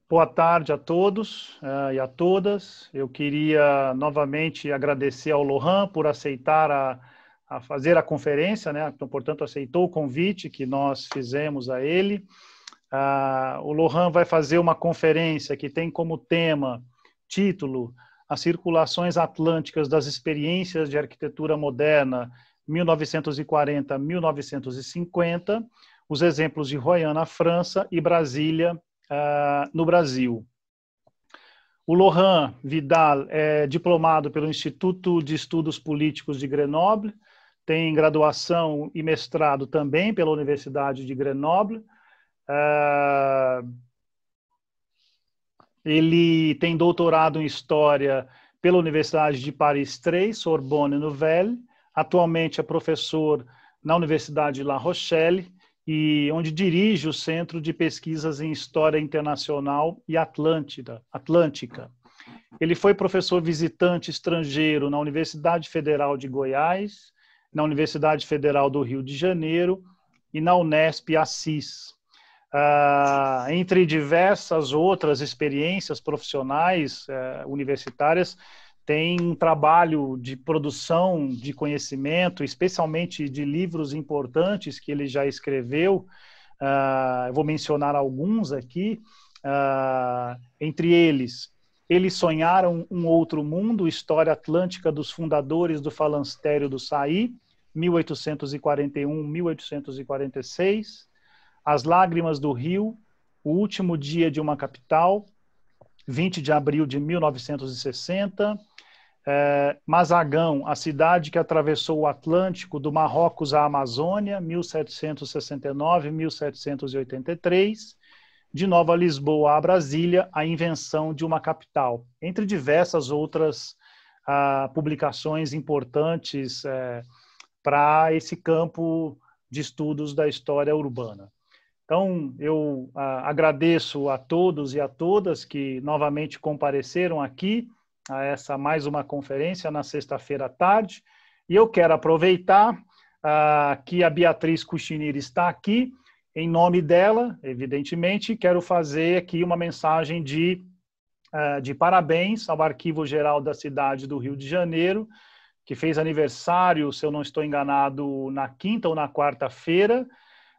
Boa tarde a todos e a todas. Eu queria novamente agradecer ao Lohan por aceitar a fazer a conferência, né? Então, portanto, aceitou o convite que nós fizemos a ele. O Lohan vai fazer uma conferência que tem como título, As Circulações Atlânticas das Experiências de Arquitetura Moderna 1940-1950, os exemplos de Royan na França e Brasília no Brasil. O Lohan Vidal é diplomado pelo Instituto de Estudos Políticos de Grenoble, tem graduação e mestrado também pela Universidade de Grenoble. Ele tem doutorado em História pela Universidade de Paris III, Sorbonne Nouvelle. Atualmente é professor na Universidade de La Rochelle, onde dirige o Centro de Pesquisas em História Internacional e Atlântica. Ele foi professor visitante estrangeiro na Universidade Federal de Goiás, na Universidade Federal do Rio de Janeiro e na Unesp Assis. Entre diversas outras experiências profissionais universitárias, tem um trabalho de produção de conhecimento, especialmente de livros importantes que ele já escreveu. Eu vou mencionar alguns aqui. Entre eles sonharam um outro mundo, História Atlântica dos Fundadores do Falanstério do Saí, 1841-1846. As Lágrimas do Rio, O Último Dia de uma Capital, 20 de abril de 1960. Mazagão, a cidade que atravessou o Atlântico do Marrocos à Amazônia, 1769-1783. De Nova Lisboa a Brasília, a invenção de uma capital. Entre diversas outras publicações importantes para esse campo de estudos da história urbana. Então, eu agradeço a todos e a todas que novamente compareceram aqui a essa mais uma conferência na sexta-feira à tarde. E eu quero aproveitar que a Beatriz Cuchinir está aqui. Em nome dela, evidentemente, quero fazer aqui uma mensagem de parabéns ao Arquivo Geral da cidade do Rio de Janeiro, que fez aniversário, se eu não estou enganado, na quinta ou na quarta-feira.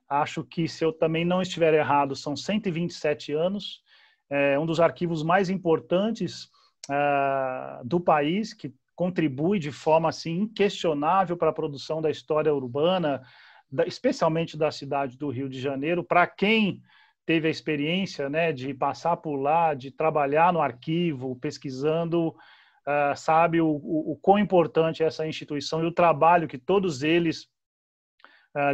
Acho que, se eu também não estiver errado, são 127 anos. É um dos arquivos mais importantes do país, que contribui de forma assim, inquestionável para a produção da história urbana, especialmente da cidade do Rio de Janeiro. Para quem teve a experiência, né, de passar por lá, de trabalhar no arquivo, pesquisando, sabe o quão importante é essa instituição e o trabalho que todos eles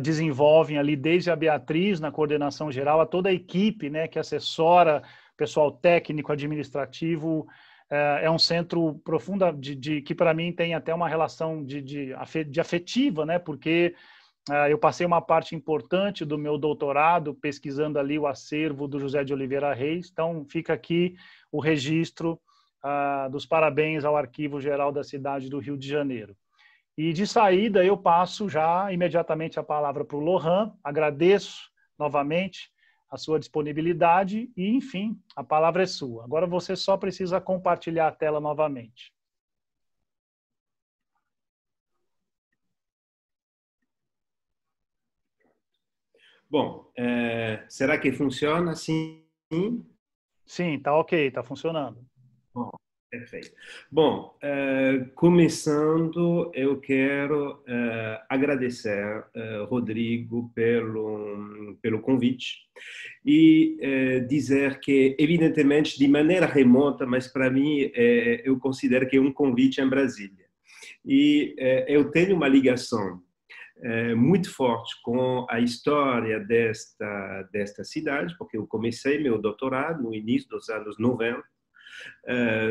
desenvolvem ali, desde a Beatriz na coordenação geral, a toda a equipe, né, que assessora, pessoal técnico, administrativo. É um centro profundo que para mim tem até uma relação de afetiva, né, porque eu passei uma parte importante do meu doutorado pesquisando ali o acervo do José de Oliveira Reis. Então fica aqui o registro dos parabéns ao Arquivo Geral da cidade do Rio de Janeiro. E de saída eu passo já imediatamente a palavra para o Lohan. Agradeço novamente a sua disponibilidade e, enfim, a palavra é sua. Agora você só precisa compartilhar a tela novamente. Bom, será que funciona assim? Sim, está ok, está funcionando. Bom, perfeito. Bom, começando, eu quero agradecer, Rodrigo, pelo convite e dizer que, evidentemente, de maneira remota, mas para mim, eu considero que é um convite em Brasília. E eu tenho uma ligação muito forte com a história desta cidade, porque eu comecei meu doutorado no início dos anos 90,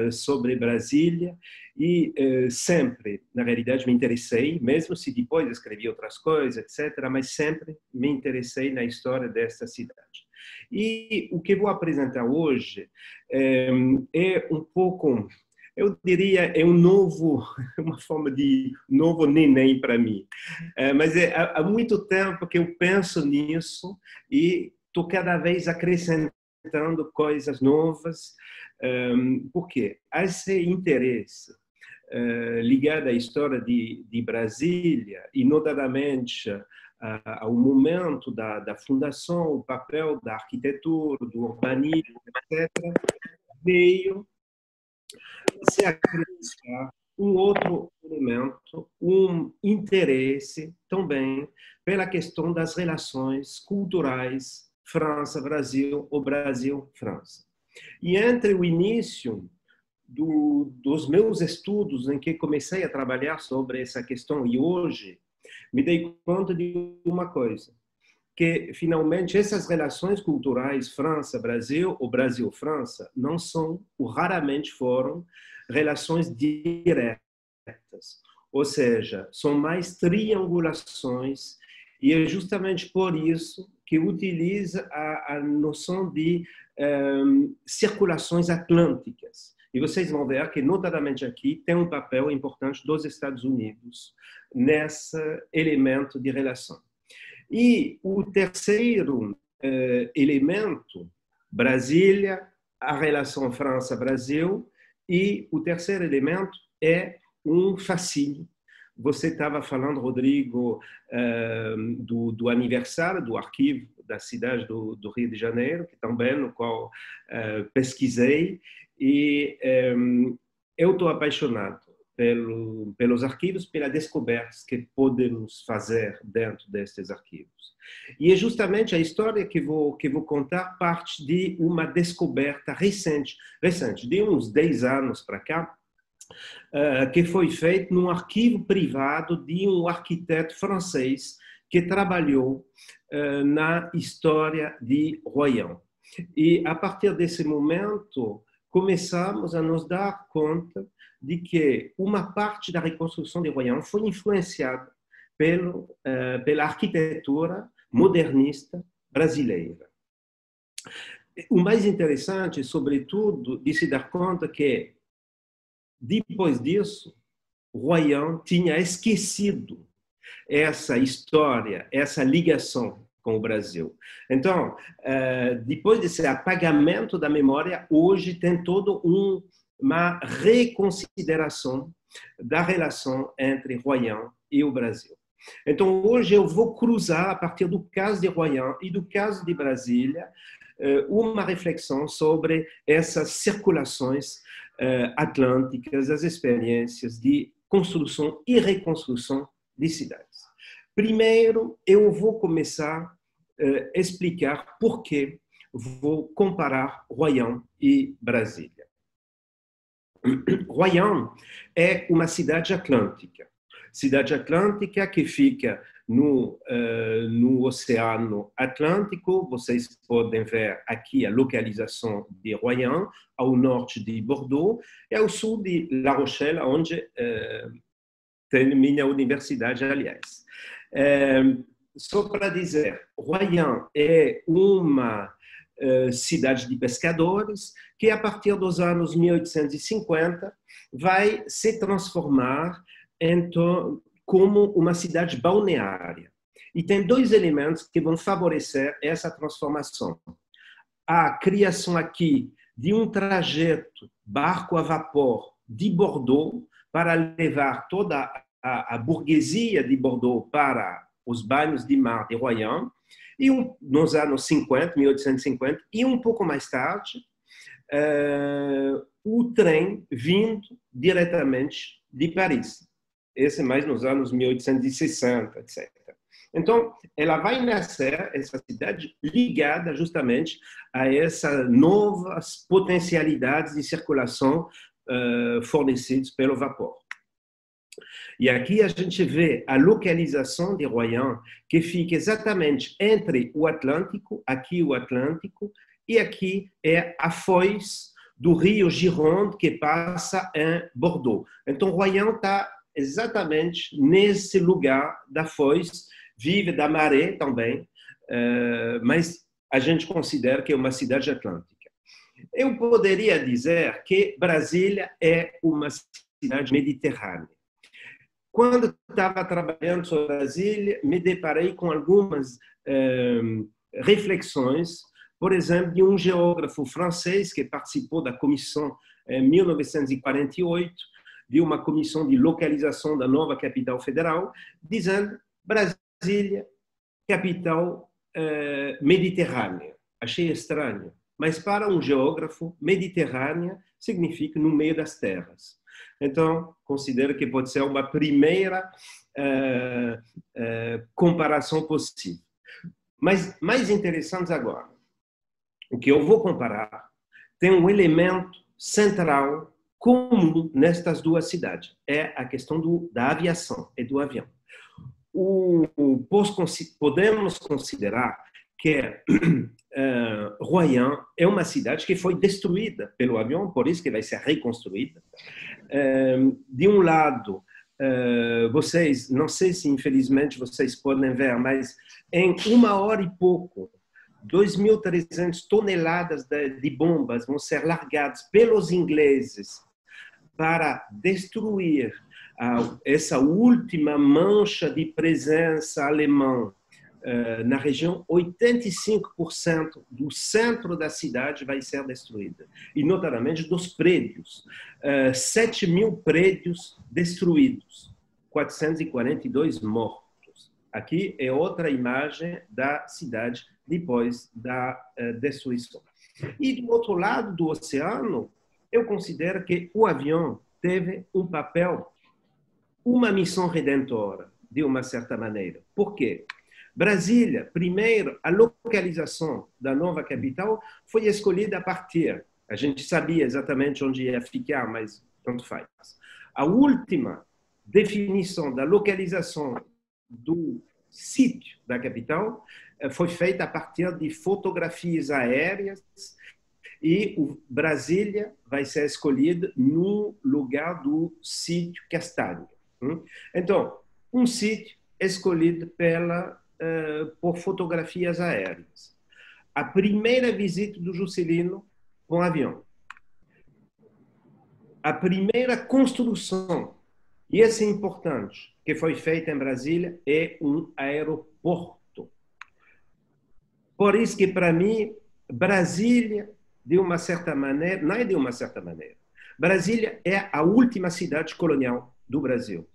sobre Brasília e sempre, na realidade, me interessei, mesmo se depois escrevi outras coisas, etc., mas sempre me interessei na história desta cidade. E o que vou apresentar hoje é um pouco, eu diria, é uma forma de novo neném para mim. Mas há muito tempo que eu penso nisso e estou cada vez acrescentando apresentando coisas novas, porque há esse interesse ligado à história de Brasília, e notadamente ao momento da fundação, o papel da arquitetura, do urbanismo, etc., veio se acrescentar um outro elemento, um interesse também pela questão das relações culturais França-Brasil ou Brasil-França. E entre o início dos meus estudos, em que comecei a trabalhar sobre essa questão, e hoje, me dei conta de uma coisa, que finalmente essas relações culturais França-Brasil ou Brasil-França não são, ou raramente foram, relações diretas. Ou seja, são mais triangulações, e é justamente por isso que utiliza a noção de circulações atlânticas. E vocês vão ver que, notadamente aqui, tem um papel importante dos Estados Unidos nesse elemento de relação. E o terceiro elemento, Brasília, a relação França-Brasil, e o terceiro elemento é um fascínio. Você estava falando, Rodrigo, do aniversário do arquivo da cidade do Rio de Janeiro, que também no qual pesquisei, e eu estou apaixonado pelos arquivos, pelas descobertas que podemos fazer dentro destes arquivos. E é justamente a história que vou contar parte de uma descoberta recente, de uns 10 anos para cá, que foi feito num arquivo privado de um arquiteto francês que trabalhou na história de Royan. E, a partir desse momento, começamos a nos dar conta de que uma parte da reconstrução de Royan foi influenciada pela arquitetura modernista brasileira. O mais interessante, sobretudo, de se dar conta que, depois disso, Royan tinha esquecido essa história, essa ligação com o Brasil. Então, depois desse apagamento da memória, hoje tem todo uma reconsideração da relação entre Royan e o Brasil. Então, hoje eu vou cruzar, a partir do caso de Royan e do caso de Brasília, uma reflexão sobre essas circulações atlânticas, as experiências de construção e reconstrução de cidades. Primeiro, eu vou começar a explicar por que vou comparar Royan e Brasília. Royan é uma cidade atlântica que fica no Oceano Atlântico. Vocês podem ver aqui a localização de Royan, ao norte de Bordeaux e ao sul de La Rochelle, onde tem minha universidade, aliás. Só para dizer, Royan é uma cidade de pescadores que, a partir dos anos 1850, vai se transformar como uma cidade balneária. E tem dois elementos que vão favorecer essa transformação. A criação aqui de um trajeto barco a vapor de Bordeaux para levar toda a burguesia de Bordeaux para os banhos de mar de Royan, e nos anos 50, 1850, e um pouco mais tarde, o trem vindo diretamente de Paris. Esse mais nos anos 1860, etc. Então, ela vai nascer, essa cidade, ligada justamente a essas novas potencialidades de circulação fornecidas pelo vapor. E aqui a gente vê a localização de Royan, que fica exatamente entre o Atlântico, aqui o Atlântico, e aqui é a foz do rio Gironde, que passa em Bordeaux. Então, Royan está exatamente nesse lugar da foz, vive da maré também, mas a gente considera que é uma cidade atlântica. Eu poderia dizer que Brasília é uma cidade mediterrânea. Quando estava trabalhando sobre Brasília, me deparei com algumas reflexões por exemplo, de um geógrafo francês que participou da comissão em 1948, de uma comissão de localização da nova capital federal, dizendo Brasília, capital mediterrânea. Achei estranho, mas para um geógrafo, mediterrânea significa no meio das terras. Então, considero que pode ser uma primeira comparação possível. Mas mais interessante agora, o que eu vou comparar tem um elemento central comum nestas duas cidades, é a questão da aviação e do avião. Podemos considerar que Royan é uma cidade que foi destruída pelo avião, por isso que vai ser reconstruída. De um lado, vocês, não sei se infelizmente vocês podem ver, mas em 1 hora e pouco, 2.300 toneladas de bombas vão ser largadas pelos ingleses para destruir essa última mancha de presença alemã na região. 85% do centro da cidade vai ser destruída, e notadamente dos prédios. 7.000 prédios destruídos, 442 mortos. Aqui é outra imagem da cidade depois da destruição. E do outro lado do oceano, eu considero que o avião teve um papel, uma missão redentora, de uma certa maneira. Por quê? Brasília, primeiro, a localização da nova capital foi escolhida a partir, a gente sabia exatamente onde ia ficar, mas tanto faz. A última definição da localização do sítio da capital foi feita a partir de fotografias aéreas, e o Brasília vai ser escolhido no lugar do sítio Castanho. Então, um sítio escolhido por fotografias aéreas. A primeira visita do Juscelino com avião. A primeira construção, e isso é importante, que foi feita em Brasília, é um aeroporto. Por isso que, para mim, Brasília, de uma certa maneira, não é de uma certa maneira, Brasília é a última cidade colonial do Brasil.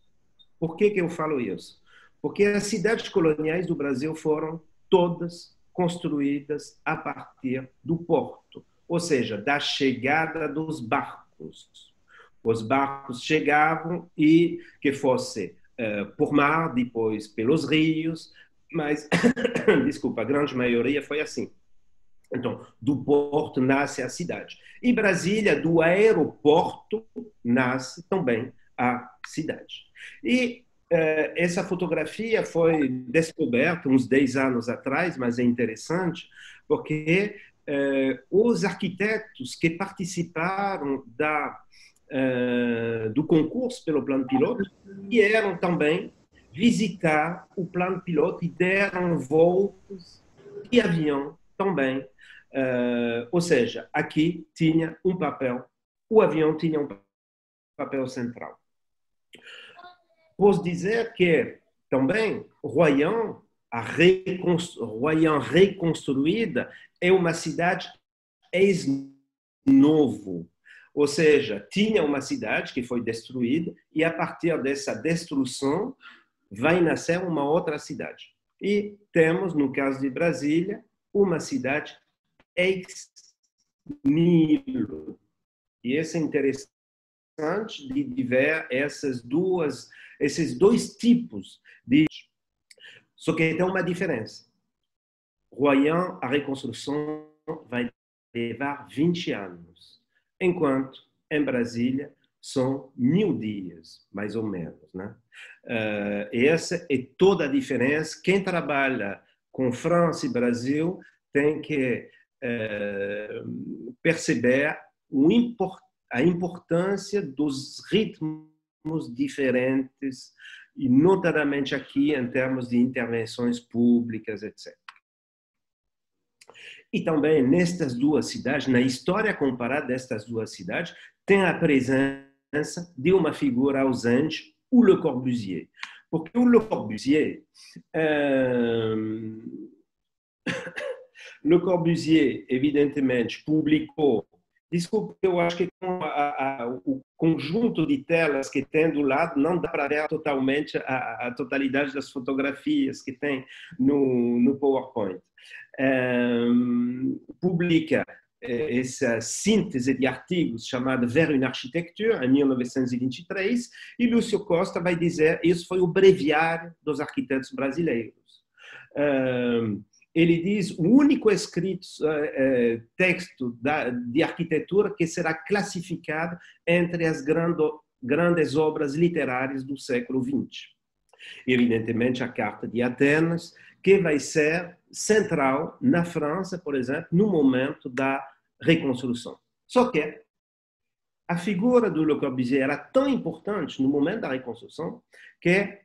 Por que eu falo isso? Porque as cidades coloniais do Brasil foram todas construídas a partir do porto, ou seja, da chegada dos barcos. Os barcos chegavam, e que fosse por mar, depois pelos rios, mas, desculpa, a grande maioria foi assim. Então, do porto nasce a cidade. E Brasília, do aeroporto, nasce também a cidade. E essa fotografia foi descoberta uns 10 anos atrás, mas é interessante, porque os arquitetos que participaram do concurso pelo plano piloto vieram também visitar o plano piloto e deram voos de avião também. Ou seja, aqui tinha um papel, o avião tinha um papel central. Posso dizer que também Royan reconstruída é uma cidade ex-novo. Ou seja, tinha uma cidade que foi destruída, e a partir dessa destruição vai nascer uma outra cidade. E temos, no caso de Brasília, uma cidade ex-nihilo. E isso é interessante de ver esses dois tipos de... Só que tem uma diferença. Royan, a reconstrução vai levar 20 anos, enquanto em Brasília são 1000 dias, mais ou menos, né? Essa é toda a diferença. Quem trabalha com França e Brasil tem que perceber a importância dos ritmos diferentes, e notadamente aqui em termos de intervenções públicas, etc. E também nestas duas cidades, na história comparada destas duas cidades, tem a presença de uma figura ausente, o Le Corbusier. Porque o Le Corbusier Le Corbusier, evidentemente, publicou. Desculpe, eu acho que com o conjunto de telas que tem do lado não dá para ver totalmente a totalidade das fotografias que tem no PowerPoint. Publica essa síntese de artigos chamada Vers une architecture, em 1923, e Lúcio Costa vai dizer que isso foi o breviário dos arquitetos brasileiros. Ele diz o único escrito texto de arquitetura que será classificado entre as grandes obras literárias do século XX. Evidentemente, a Carta de Atenas, que vai ser central na França, por exemplo, no momento da reconstrução. Só que a figura do Le Corbusier era tão importante no momento da reconstrução que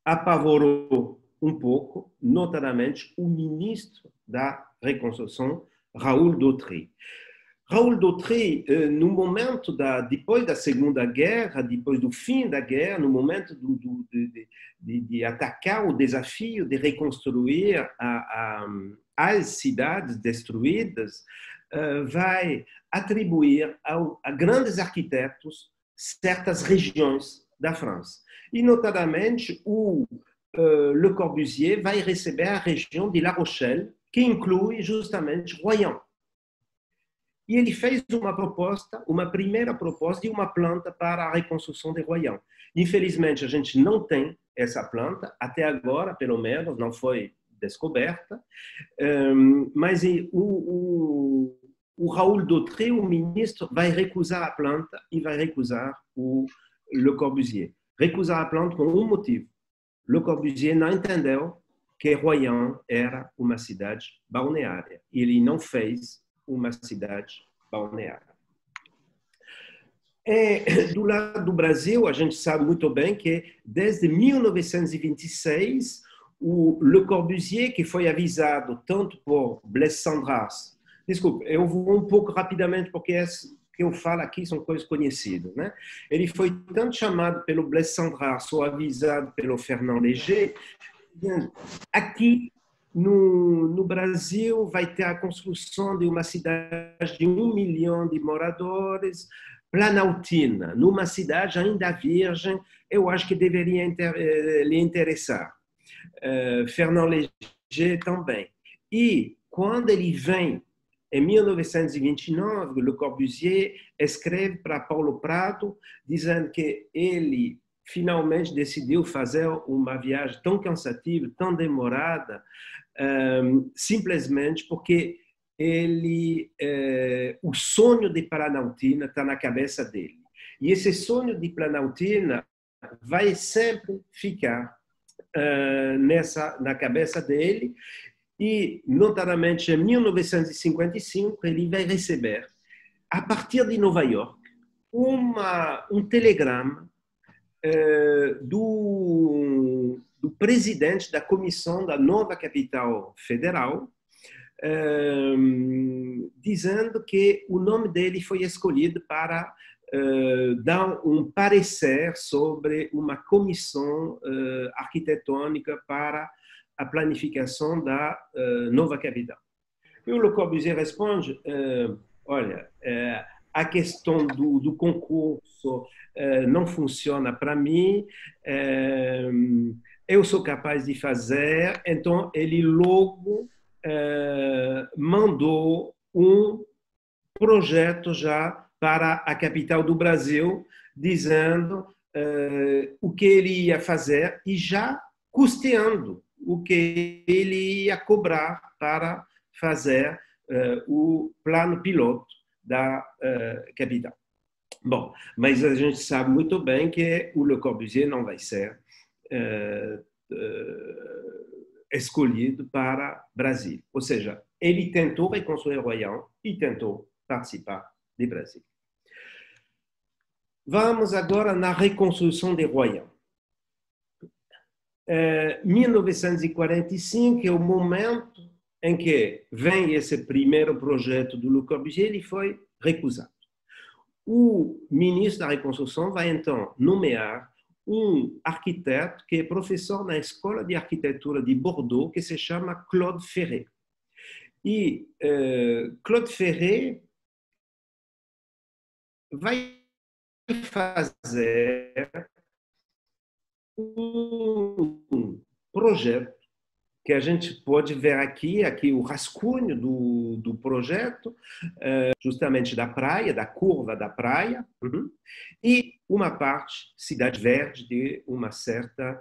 apavorou um pouco, notadamente, o ministro da reconstrução, Raoul Dautry. Raoul Dautry, no momento depois da Segunda Guerra, depois do fim da guerra, no momento de atacar o desafio de reconstruir as cidades destruídas, vai atribuir a grandes arquitetos certas regiões da França. E, notadamente, Le Corbusier vai receber a região de La Rochelle, que inclui justamente Royan. E ele fez uma primeira proposta de uma planta para a reconstrução de Royan. Infelizmente, a gente não tem essa planta, até agora, pelo menos, não foi descoberta, mas o Raoul Dautry, o ministro, vai recusar a planta e vai recusar o Le Corbusier. Recusar a planta por um motivo. Le Corbusier não entendeu que Royan era uma cidade balneária. Ele não fez uma cidade balneária. Do lado do Brasil, a gente sabe muito bem que desde 1926, o Le Corbusier, que foi avisado tanto por Blaise Cendrars, desculpe, eu vou um pouco rapidamente porque que eu falo aqui são coisas conhecidas, né? Ele foi tanto chamado pelo Blaise Cendrars ou avisado pelo Fernand Léger. Aqui no Brasil vai ter a construção de uma cidade de 1 milhão de moradores, Planaltina, numa cidade ainda virgem, eu acho que deveria lhe interessar. Fernand Léger também. E quando ele vem, em 1929, Le Corbusier escreve para Paulo Prado, dizendo que ele finalmente decidiu fazer uma viagem tão cansativa, tão demorada, simplesmente porque o sonho de Planaltina está na cabeça dele. E esse sonho de Planaltina vai sempre ficar na cabeça dele. E, notadamente, em 1955, ele vai receber, a partir de Nova York, um telegrama do presidente da comissão da nova capital federal, dizendo que o nome dele foi escolhido para dar um parecer sobre uma comissão arquitetônica para a planificação da nova capital. E o Le Corbusier responde, olha, a questão do concurso não funciona para mim, eu sou capaz de fazer, então ele logo mandou um projeto já para a capital do Brasil, dizendo o que ele ia fazer e já custeando o que ele ia cobrar para fazer o plano piloto da capital. Bom, mas a gente sabe muito bem que o Le Corbusier não vai ser escolhido para Brasília. Ou seja, ele tentou reconstruir Royan e tentou participar de Brasília. Vamos agora na reconstrução de Royan. 1945 é o momento em que vem esse primeiro projeto do Le Corbusier, ele foi recusado. O ministro da reconstrução vai então nomear um arquiteto que é professor na Escola de Arquitetura de Bordeaux, que se chama Claude Ferré. E Claude Ferret vai fazer um projeto que a gente pode ver aqui o rascunho do projeto, justamente da praia, da curva da praia, e uma parte Cidade Verde de uma certa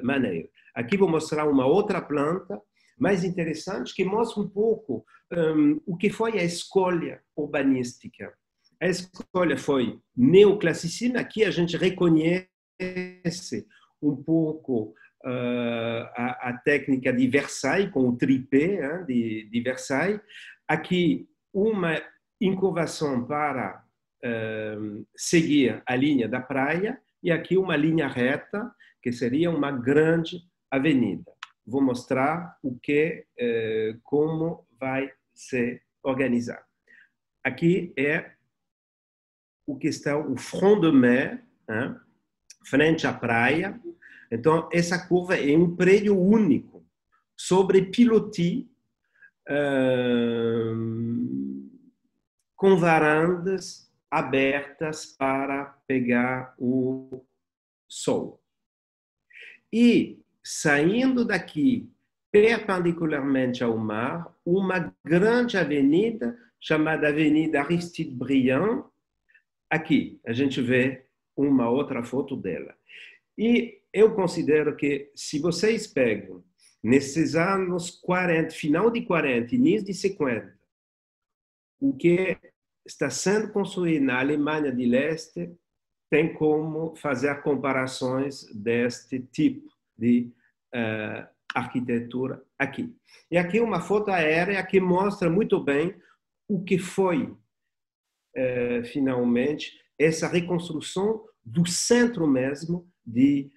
maneira. Aqui vou mostrar uma outra planta mais interessante que mostra um pouco o que foi a escolha urbanística. A escolha foi neoclassicismo, aqui a gente reconhece um pouco a técnica de Versailles, com o tripé de Versailles. Aqui, uma incurvação para seguir a linha da praia, e aqui uma linha reta, que seria uma grande avenida. Vou mostrar como vai se organizar. Aqui é o que está o front de mer, frente à praia. Então, essa curva é um prédio único, sobre pilotis, com varandas abertas para pegar o sol. E, saindo daqui, perpendicularmente ao mar, uma grande avenida, chamada Avenida Aristide Briand. Aqui, a gente vê uma outra foto dela. E eu considero que, se vocês pegam, nesses anos 40, final de 40, início de 50, o que está sendo construído na Alemanha de Leste, tem como fazer comparações deste tipo de arquitetura aqui. E aqui uma foto aérea que mostra muito bem o que foi, finalmente, essa reconstrução do centro mesmo de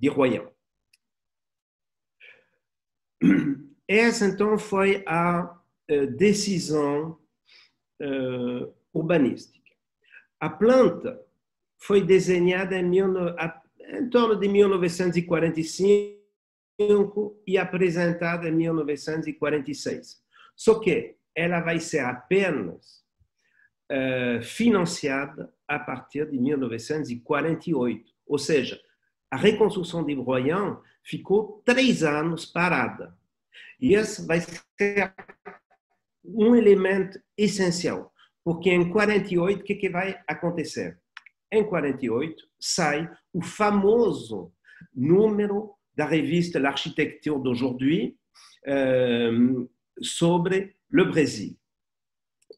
Royan. Essa, então, foi a decisão urbanística. A planta foi desenhada em torno de 1945 e apresentada em 1946. Só que ela vai ser apenas financiada a partir de 1948. Ou seja, a reconstrução de Royan ficou 3 anos parada. E esse vai ser um elemento essencial, porque em 48, o que vai acontecer? Em 48, sai o famoso número da revista L'Architecture d'aujourd'hui sobre o Brasil.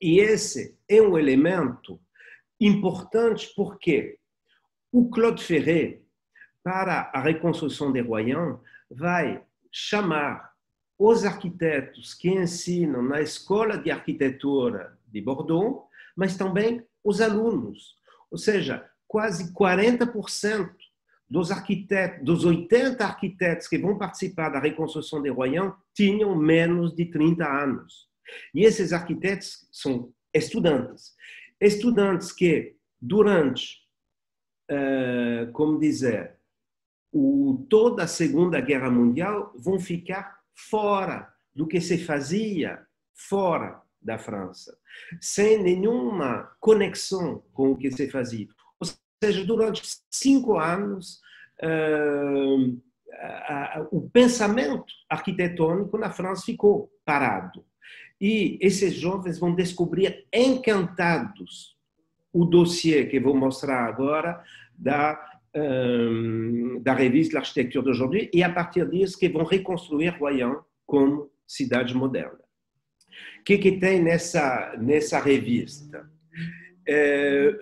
E esse é um elemento importante porque o Claude Ferret, para a reconstrução de Royan, vai chamar os arquitetos que ensinam na Escola de Arquitetura de Bordeaux, mas também os alunos. Ou seja, quase 40% dos arquitetos, dos 80 arquitetos que vão participar da reconstrução de Royan, tinham menos de 30 anos. E esses arquitetos são estudantes. Estudantes que, durante, como dizer, toda a Segunda Guerra Mundial, vão ficar fora do que se fazia fora da França, sem nenhuma conexão com o que se fazia. Ou seja, durante 5 anos, o pensamento arquitetônico na França ficou parado. E esses jovens vão descobrir encantados o dossiê que vou mostrar agora da revista L'Architecture d'aujourd'hui, e a partir disso que vão reconstruir Royan como cidade moderna. O que tem nessa revista?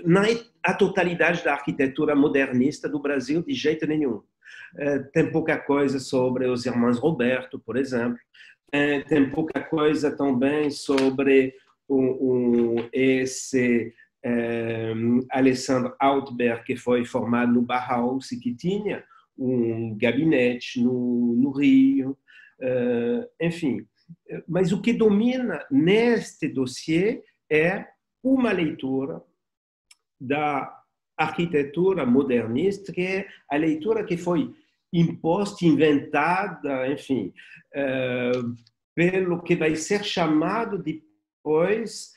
Não é a totalidade da arquitetura modernista do Brasil, de jeito nenhum. Tem pouca coisa sobre os irmãos Roberto, por exemplo. Tem pouca coisa também sobre esse Alexandre Altberg, que foi formado no Bauhaus e que tinha um gabinete no Rio. Enfim, mas o que domina neste dossiê é uma leitura da arquitetura modernista, que é a leitura que foi imposta, inventada, enfim, pelo que vai ser chamado depois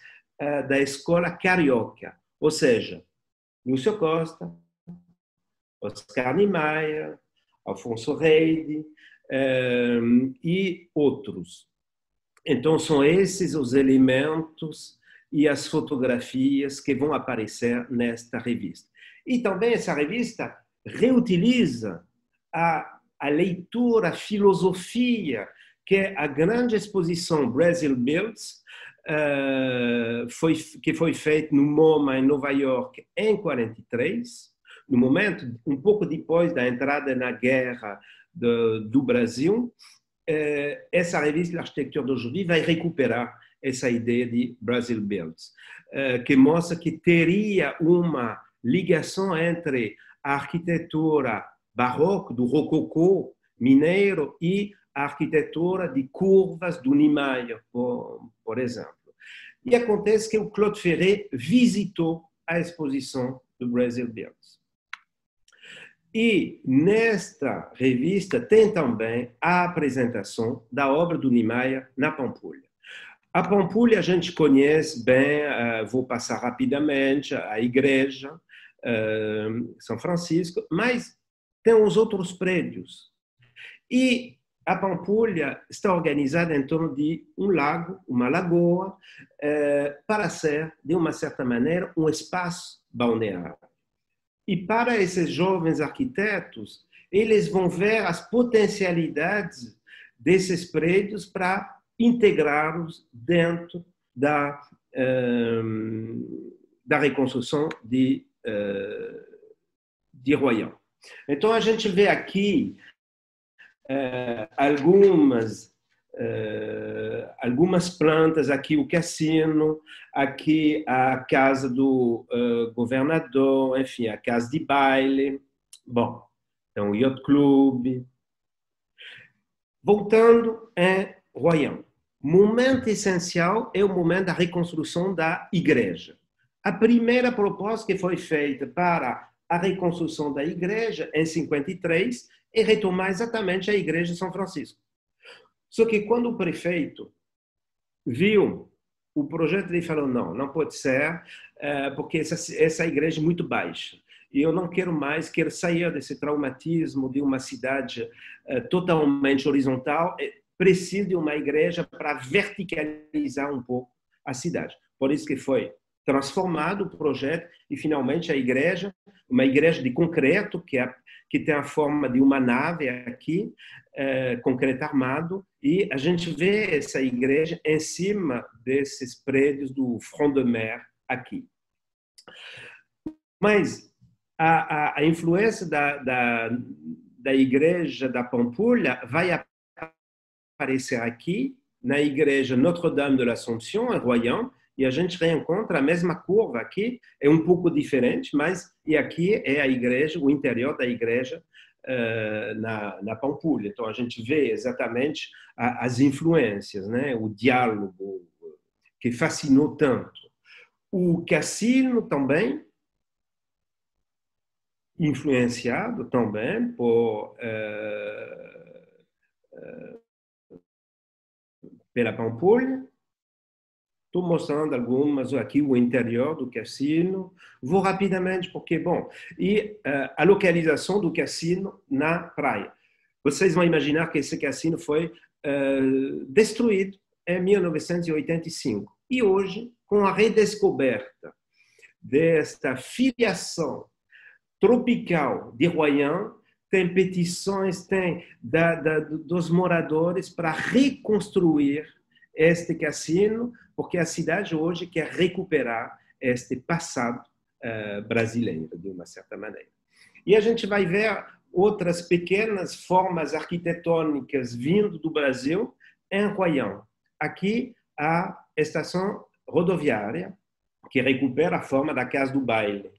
da escola carioca, ou seja, Lúcio Costa, Oscar Niemeyer, Alfonso Reide e outros. Então, são esses os elementos e as fotografias que vão aparecer nesta revista. E também essa revista reutiliza a leitura, a filosofia, que é a grande exposição Brazil Builds, que foi feita no MoMA em Nova York em 1943, no momento, um pouco depois da entrada na guerra do Brasil. Essa revista de arquitetura d'aujourd'hui vai recuperar essa ideia de Brazil Builds, que mostra que teria uma ligação entre a arquitetura barroca, do rococó mineiro, e a arquitetura de curvas do Niemeyer, por exemplo. E acontece que o Claude Ferret visitou a exposição do Brazil Builds. E nesta revista tem também a apresentação da obra do Niemeyer na Pampulha. A Pampulha a gente conhece bem, vou passar rapidamente, a igreja, São Francisco, mas tem os outros prédios. E a Pampulha está organizada em torno de um lago, uma lagoa, para ser, de uma certa maneira, um espaço balneário. E para esses jovens arquitetos, eles vão ver as potencialidades desses prédios para integrá-los dentro da reconstrução de Royan. Então, a gente vê aqui algumas plantas, aqui o cassino, aqui a casa do governador, enfim, a casa de baile, bom, então o Yacht Club. Voltando em Royan, momento essencial é o momento da reconstrução da igreja. A primeira proposta que foi feita para a reconstrução da igreja em 53 é retomar exatamente a igreja de São Francisco. Só que quando o prefeito viu o projeto, ele falou, não pode ser, porque essa igreja é muito baixa. E eu não quero mais, quero sair desse traumatismo de uma cidade totalmente horizontal, preciso de uma igreja para verticalizar um pouco a cidade. Por isso que foi transformado o projeto e, finalmente, a igreja, uma igreja de concreto, que tem a forma de uma nave aqui, concreto armado, e a gente vê essa igreja em cima desses prédios do Front de Mer aqui. Mas a influência da igreja da Pampulha vai aparecer aqui, na igreja Notre-Dame de l'Assomption, em Royan, e a gente reencontra a mesma curva aqui, é um pouco diferente, mas e aqui é a igreja, o interior da igreja na Pampulha. Então a gente vê exatamente as influências, né? O diálogo que fascinou tanto. O cassino também, influenciado também pela Pampulha. Estou mostrando algumas aqui, o interior do cassino. Vou rapidamente, porque, bom, e a localização do cassino na praia. Vocês vão imaginar que esse cassino foi destruído em 1985. E hoje, com a redescoberta desta filiação tropical de Royan, tem petições, dos moradores para reconstruir este cassino, porque a cidade hoje quer recuperar este passado brasileiro, de uma certa maneira. E a gente vai ver outras pequenas formas arquitetônicas vindo do Brasil em Royan. Aqui, a estação rodoviária, que recupera a forma da Casa do Baile,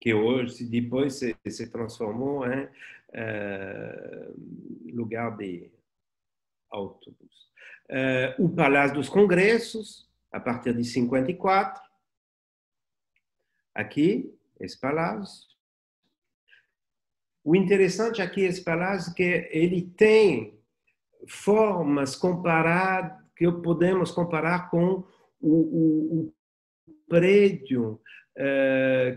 que hoje, depois, se transformou em lugar de autobus. O Palácio dos Congressos, a partir de 54, aqui, esse palácio. o interessante aqui é esse palácio que ele tem formas que podemos comparar com o prédio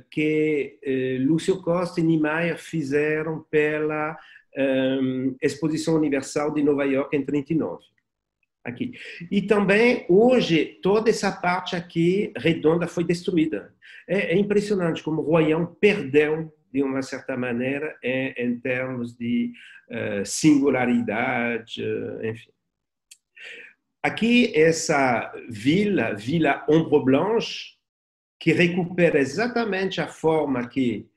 que Lúcio Costa e Niemeyer fizeram pela Exposição Universal de Nova York em 39. Aqui. E também, hoje, toda essa parte aqui redonda foi destruída. É impressionante como Royan perdeu, de uma certa maneira, em termos de singularidade, enfim. Aqui, essa Vila Ombre Blanche, que recupera exatamente a forma aqui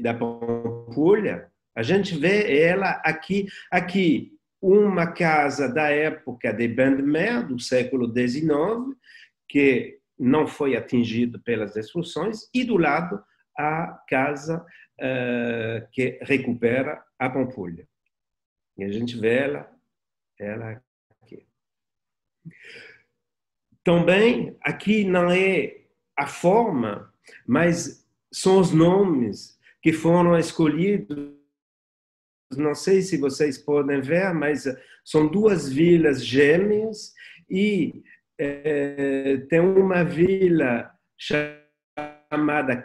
da Pampulha, a gente vê ela aqui, uma casa da época de Bendemer, do século XIX, que não foi atingida pelas destruições, e do lado a casa que recupera a Pampulha. E a gente vê ela aqui. Também, aqui não é a forma, mas são os nomes que foram escolhidos. Não sei se vocês podem ver, mas são duas vilas gêmeas e tem uma vila chamada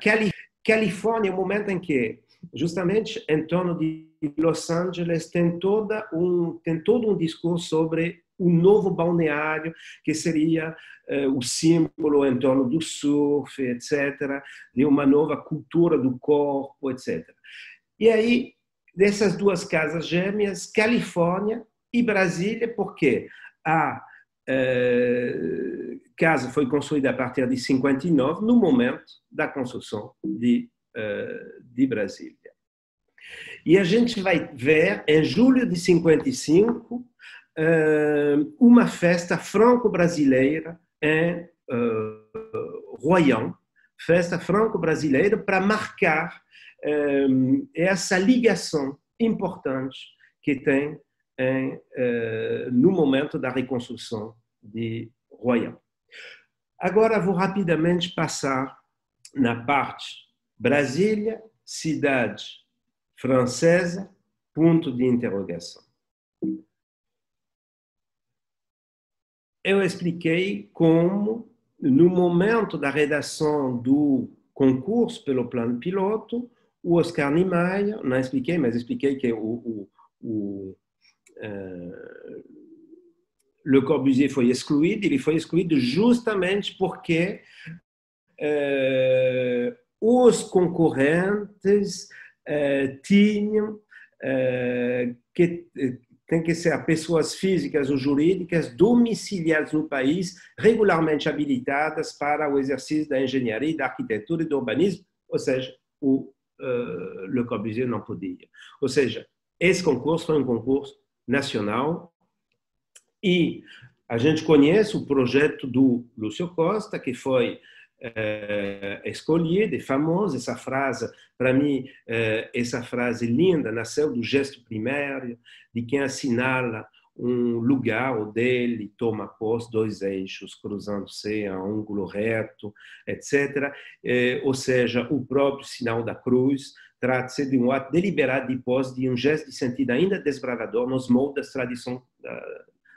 Califórnia, o momento em que, justamente em torno de Los Angeles, tem todo um discurso sobre o novo balneário, que seria o símbolo em torno do surf, etc., de uma nova cultura do corpo, etc. E aí, dessas duas casas gêmeas, Califórnia e Brasília, porque a casa foi construída a partir de 59, no momento da construção de Brasília. E a gente vai ver, em julho de 55, uma festa franco-brasileira em Royan, festa franco-brasileira para marcar essa ligação importante que tem no momento da reconstrução de Royan. Agora vou rapidamente passar na parte Brasília, cidade francesa, ponto de interrogação. Eu expliquei como, no momento da redação do concurso pelo plano piloto, o Oscar Niemeyer, não expliquei, mas expliquei que Le Corbusier foi excluído. Ele foi excluído justamente porque os concorrentes tinham que tem que ser pessoas físicas ou jurídicas domiciliadas no país, regularmente habilitadas para o exercício da engenharia, da arquitetura e do urbanismo, ou seja, Le Corbusier não podia. Ou seja, esse concurso foi um concurso nacional e a gente conhece o projeto do Lúcio Costa, que foi escolhido, é famoso, essa frase, para mim, essa frase linda, nasceu do gesto primário, de quem assinala um lugar onde ele toma posse, dois eixos cruzando-se a ângulo reto, etc. Ou seja, o próprio sinal da cruz trata-se de um ato deliberado de posse, de um gesto de sentido ainda desbravador nos moldes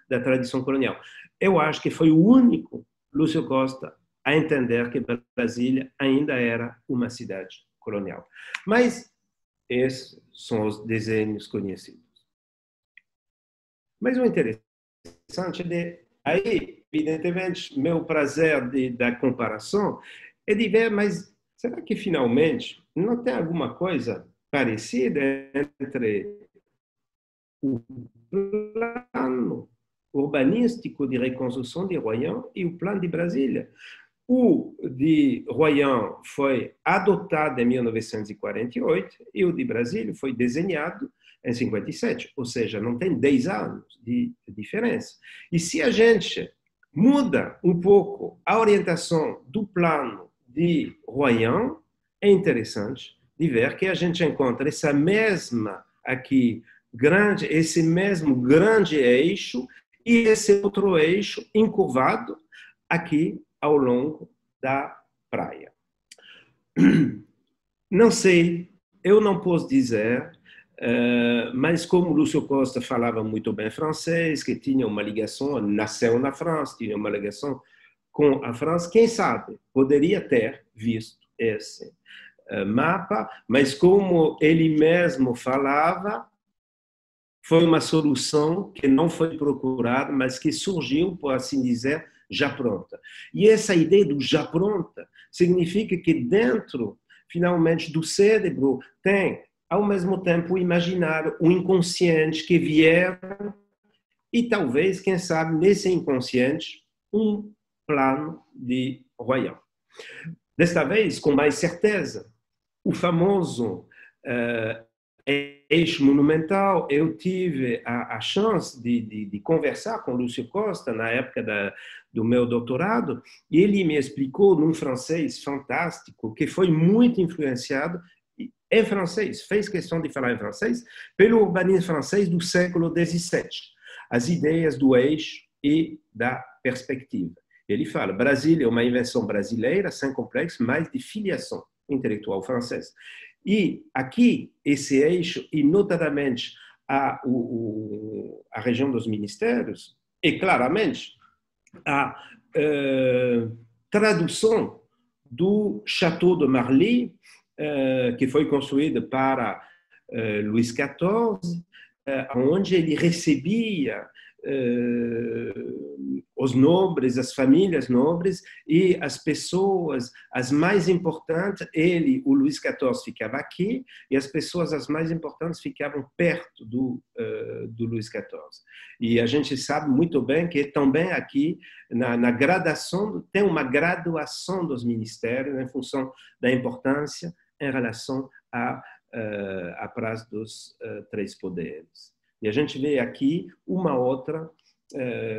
da tradição colonial. Eu acho que foi o único Lúcio Costa a entender que Brasília ainda era uma cidade colonial. Mas esses são os desenhos conhecidos. Mas o interessante aí, evidentemente, meu prazer da comparação é de ver, mas será que finalmente não tem alguma coisa parecida entre o plano urbanístico de reconstrução de Royan e o plano de Brasília? O de Royan foi adotado em 1948 e o de Brasília foi desenhado em 57, ou seja, não tem 10 anos de diferença. E se a gente muda um pouco a orientação do plano de Royan, é interessante de ver que a gente encontra essa mesma aqui esse mesmo grande eixo e esse outro eixo encurvado aqui ao longo da praia. Não sei, eu não posso dizer Mas como Lúcio Costa falava muito bem francês, que tinha uma ligação, nasceu na França, tinha uma ligação com a França, quem sabe poderia ter visto esse mapa, mas como ele mesmo falava, foi uma solução que não foi procurada, mas que surgiu, por assim dizer, já pronta. E essa ideia do já pronta significa que dentro, finalmente, do cérebro tem, ao mesmo tempo, o imaginário, o inconsciente que vieram e talvez, quem sabe, nesse inconsciente, um plano de royaume. Desta vez, com mais certeza, o famoso eixo monumental, eu tive a chance de conversar com Lúcio Costa na época do meu doutorado, e ele me explicou num francês fantástico, que foi muito influenciado em francês, fez questão de falar em francês, pelo urbanismo francês do século XVII, as ideias do eixo e da perspectiva. Ele fala, Brasília é uma invenção brasileira, sem complexo, mas de filiação intelectual francesa. E aqui, esse eixo, e notadamente a região dos ministérios, e claramente a tradução do Château de Marly, que foi construído para Luís XIV, onde ele recebia os nobres, as famílias nobres e as pessoas as mais importantes. Ele, o Luís XIV, ficava aqui e as pessoas as mais importantes ficavam perto do Luís XIV. E a gente sabe muito bem que também aqui, na gradação, tem uma graduação dos ministérios em função da importância em relação à praça dos três poderes. E a gente vê aqui uma outra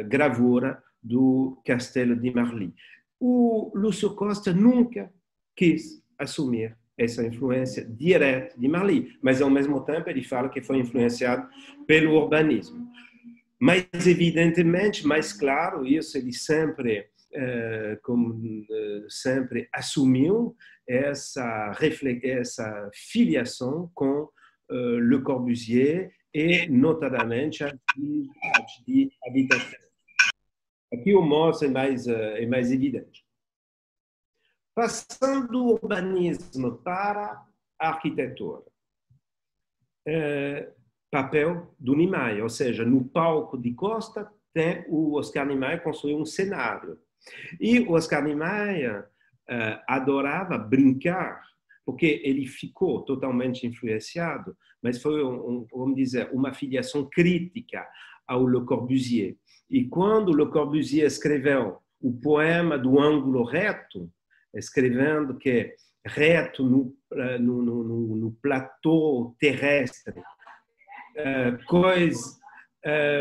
gravura do Castelo de Marly. O Lúcio Costa nunca quis assumir essa influência direta de Marly, mas ao mesmo tempo ele fala que foi influenciado pelo urbanismo. Mas evidentemente, mais claro, isso ele sempre, sempre assumiu essa filiação com Le Corbusier e, notadamente, a de habitação. Aqui o mostro é mais evidente. Passando do urbanismo para a arquitetura. Papel do Niemeyer, ou seja, no palco de Costa, o Oscar Niemeyer construiu um cenário. E o Oscar Niemeyer adorava brincar, porque ele ficou totalmente influenciado, mas foi, vamos dizer, uma filiação crítica ao Le Corbusier. E quando Le Corbusier escreveu o poema do ângulo reto, escrevendo que reto no platô terrestre,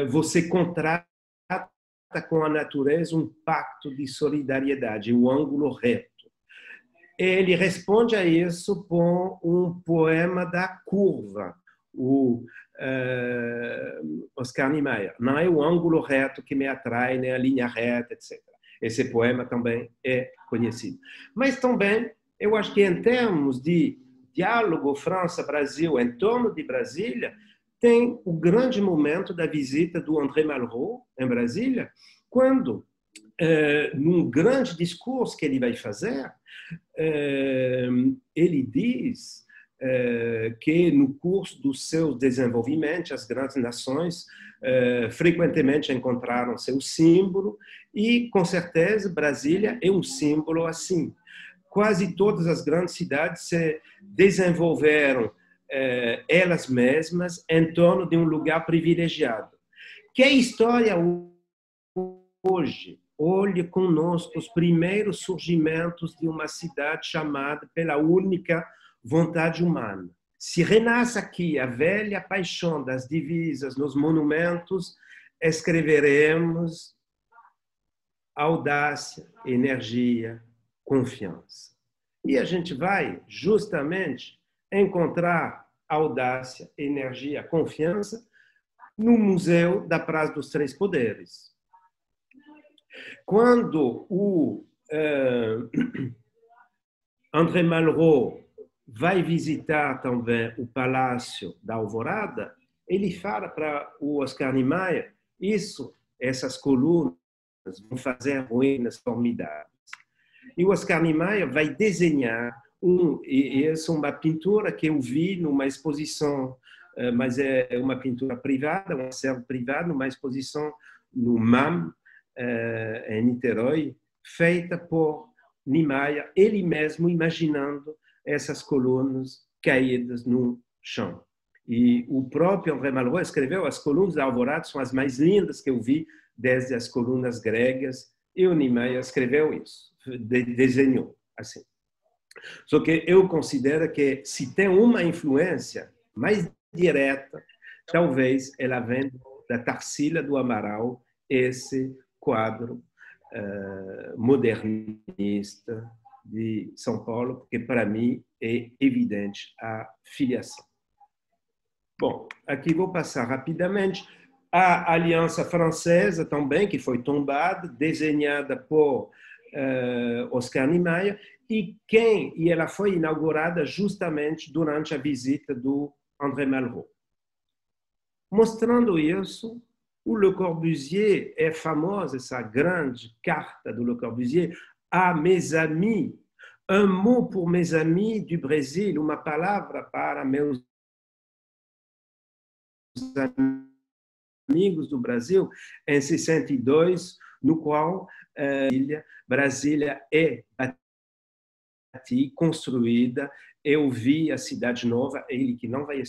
você contrata com a natureza um pacto de solidariedade, o ângulo reto. Ele responde a isso com um poema da curva, o Oscar Niemeyer. Não é o ângulo reto que me atrai, nem a linha reta, etc. Esse poema também é conhecido. Mas também, eu acho que em termos de diálogo França-Brasil em torno de Brasília, tem o grande momento da visita do André Malraux em Brasília, quando, num grande discurso que ele vai fazer, ele diz que no curso do seu desenvolvimento, as grandes nações frequentemente encontraram seu símbolo e, com certeza, Brasília é um símbolo assim. Quase todas as grandes cidades se desenvolveram elas mesmas em torno de um lugar privilegiado. Que a história hoje olhe conosco os primeiros surgimentos de uma cidade chamada pela única vontade humana. Se renasce aqui a velha paixão das divisas nos monumentos, escreveremos audácia, energia, confiança. E a gente vai justamente encontrar audácia, energia, confiança no Museu da Praça dos Três Poderes. Quando o André Malraux vai visitar também o Palácio da Alvorada, ele fala para o Oscar Niemeyer, essas colunas vão fazer ruínas formidáveis. E o Oscar Niemeyer vai desenhar essa é uma pintura que eu vi numa exposição, mas é uma pintura privada, um acervo privado, numa exposição no MAM, em Niterói, feita por Niemeyer, ele mesmo imaginando essas colunas caídas no chão. E o próprio André Malraux escreveu: as colunas da Alvorada são as mais lindas que eu vi desde as colunas gregas, e o Niemeyer escreveu isso, desenhou assim. Só que eu considero que se tem uma influência mais direta, talvez ela venha da Tarsila do Amaral, esse quadro modernista de São Paulo, porque para mim é evidente a filiação. Bom, aqui vou passar rapidamente. A Aliança Francesa também, que foi tombada, desenhada por Oscar Niemeyer, e ela foi inaugurada justamente durante a visita do André Malraux. Mostrando isso, o Le Corbusier é famosa, essa grande carta do Le Corbusier, a mes amis, un mot pour mes amis du Brésil, uma palavra para meus amigos do Brasil, em 62, no qual Brasília é construída. Eu vi a Cidade Nova, ele que não vai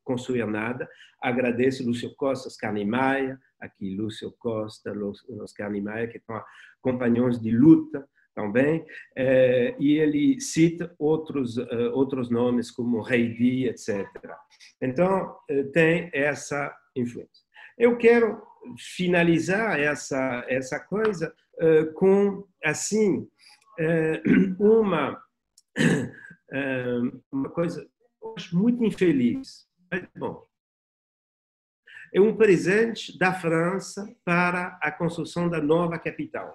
construir nada. Agradeço Lúcio Costa, Oscar Niemeyer, aqui Lúcio Costa, Oscar Niemeyer, que estão companheiros de luta também, e ele cita outros nomes como Reidi, etc. Então, tem essa influência. Eu quero finalizar essa coisa com, assim, uma coisa muito infeliz. Mas, bom, é um presente da França para a construção da nova capital.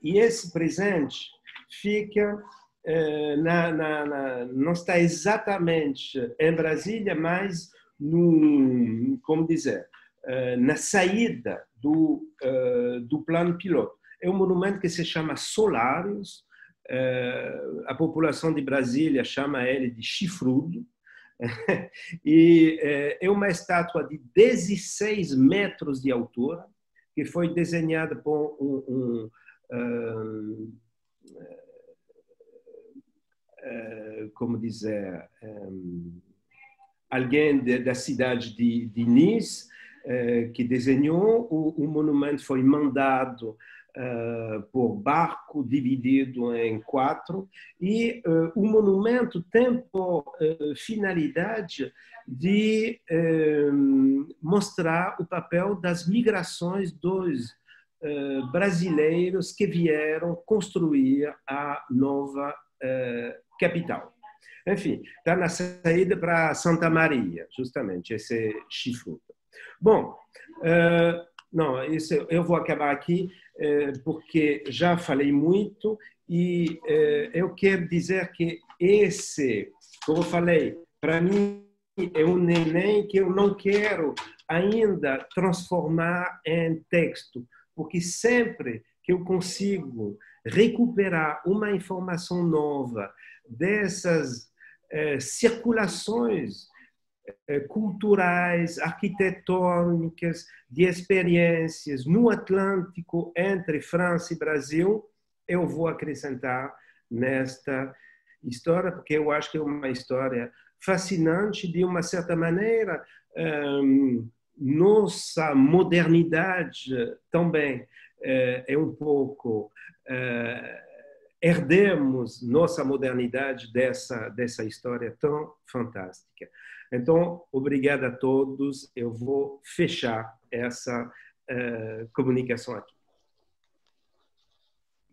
E esse presente fica não está exatamente em Brasília, mas como dizer, na saída do plano piloto. É um monumento que se chama Solários. A população de Brasília chama ele de chifrudo. E é uma estátua de 16 metros de altura, que foi desenhada por como dizer, alguém da cidade de Nice, que desenhou. O monumento foi mandado por barco dividido em 4, e o monumento tem por finalidade de mostrar o papel das migrações dos brasileiros que vieram construir a nova capital. Enfim, está na saída para Santa Maria, justamente, esse chifrudo. Bom, não, isso eu vou acabar aqui, porque já falei muito, e eu quero dizer que como eu falei, para mim é um neném que eu não quero ainda transformar em texto, porque sempre que eu consigo recuperar uma informação nova dessas circulações culturais, arquitetônicas, de experiências no Atlântico entre França e Brasil, eu vou acrescentar nesta história, porque eu acho que é uma história fascinante, de uma certa maneira. Nossa modernidade também é um pouco... herdemos nossa modernidade dessa história tão fantástica. Então, obrigado a todos. Eu vou fechar essa comunicação aqui.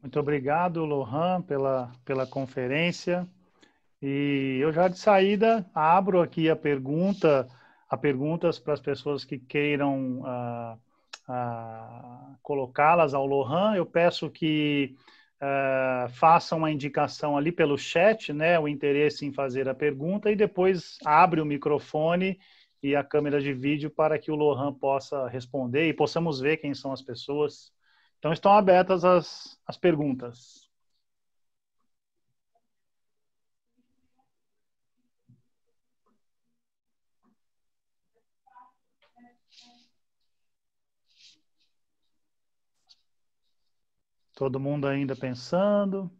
Muito obrigado, Lohan, pela conferência. E eu já de saída abro aqui a perguntas para as pessoas que queiram colocá-las ao Lohan. Eu peço que façam uma indicação ali pelo chat, né, o interesse em fazer a pergunta, e depois abre o microfone e a câmera de vídeo para que o Lohan possa responder e possamos ver quem são as pessoas. Então, estão abertas as perguntas. Todo mundo ainda pensando.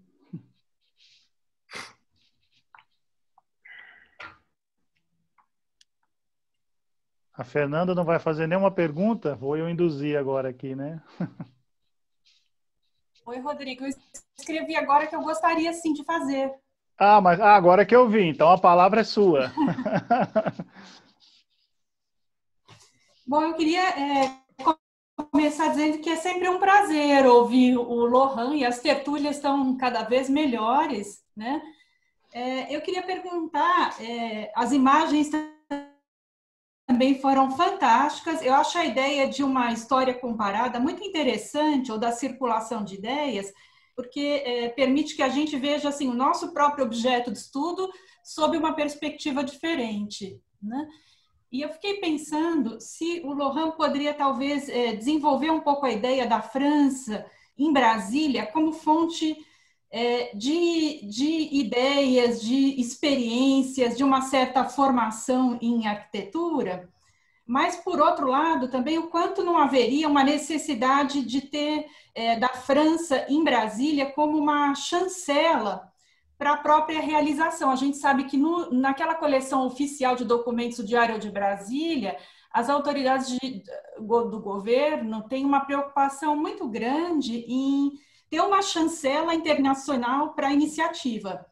A Fernanda não vai fazer nenhuma pergunta? Vou eu induzir agora aqui, né? Oi, Rodrigo. Eu escrevi agora que eu gostaria, sim, de fazer. Mas agora que eu vi. Então, a palavra é sua. Bom, eu queria começar dizendo que é sempre um prazer ouvir o Lohan, e as tertúlias estão cada vez melhores, né? Eu queria perguntar, as imagens também foram fantásticas. Eu acho a ideia de uma história comparada muito interessante, ou da circulação de ideias, porque permite que a gente veja assim, o nosso próprio objeto de estudo sob uma perspectiva diferente, né? E eu fiquei pensando se o Lohan poderia talvez desenvolver um pouco a ideia da França em Brasília como fonte de ideias, de experiências, de uma certa formação em arquitetura, mas, por outro lado, também o quanto não haveria uma necessidade de ter da França em Brasília como uma chancela para a própria realização. A gente sabe que naquela coleção oficial de documentos do Diário de Brasília, as autoridades do governo têm uma preocupação muito grande em ter uma chancela internacional para a iniciativa.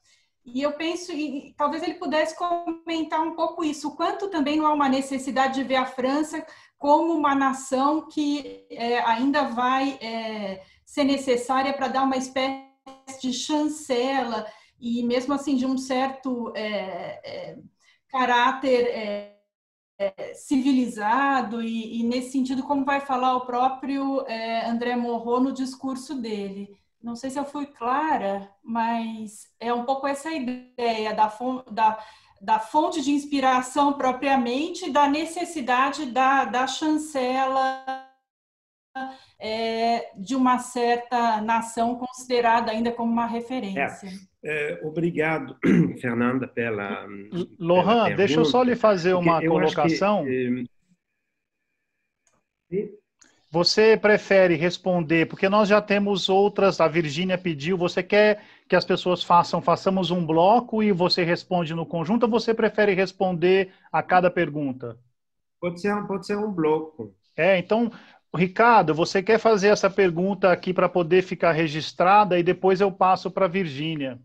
E eu penso, e talvez ele pudesse comentar um pouco isso, o quanto também não há uma necessidade de ver a França como uma nação que ainda vai ser necessária para dar uma espécie de chancela, e mesmo assim de um certo caráter civilizado, e nesse sentido, como vai falar o próprio André Morro no discurso dele. Não sei se eu fui clara, mas é um pouco essa ideia da fonte de inspiração propriamente, da necessidade da chancela de uma certa nação considerada ainda como uma referência. Obrigado, Fernanda, pela Lohan, pergunta. deixa eu só lhe fazer uma colocação. Você prefere responder, porque nós já temos outras, a Virgínia pediu, você quer que as pessoas façamos um bloco e você responde no conjunto, ou você prefere responder a cada pergunta? Pode ser um bloco. Então, Ricardo, você quer fazer essa pergunta aqui para poder ficar registrada e depois eu passo para a Virgínia?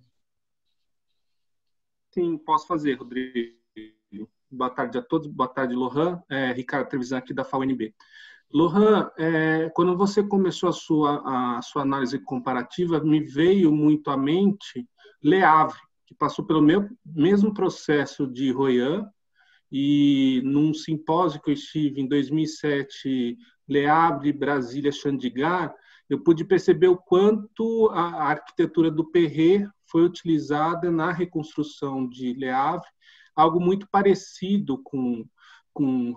Sim, posso fazer, Rodrigo. Boa tarde a todos, boa tarde, Lohan. Ricardo Trevisan aqui da FAUNB. Lohan, quando você começou a sua análise comparativa, me veio muito à mente Le Havre, que passou pelo mesmo processo de Royan, e num simpósio que eu estive em 2007, Le Havre, Brasília, Chandigarh, eu pude perceber o quanto a arquitetura do Perret foi utilizada na reconstrução de Le Havre, algo muito parecido com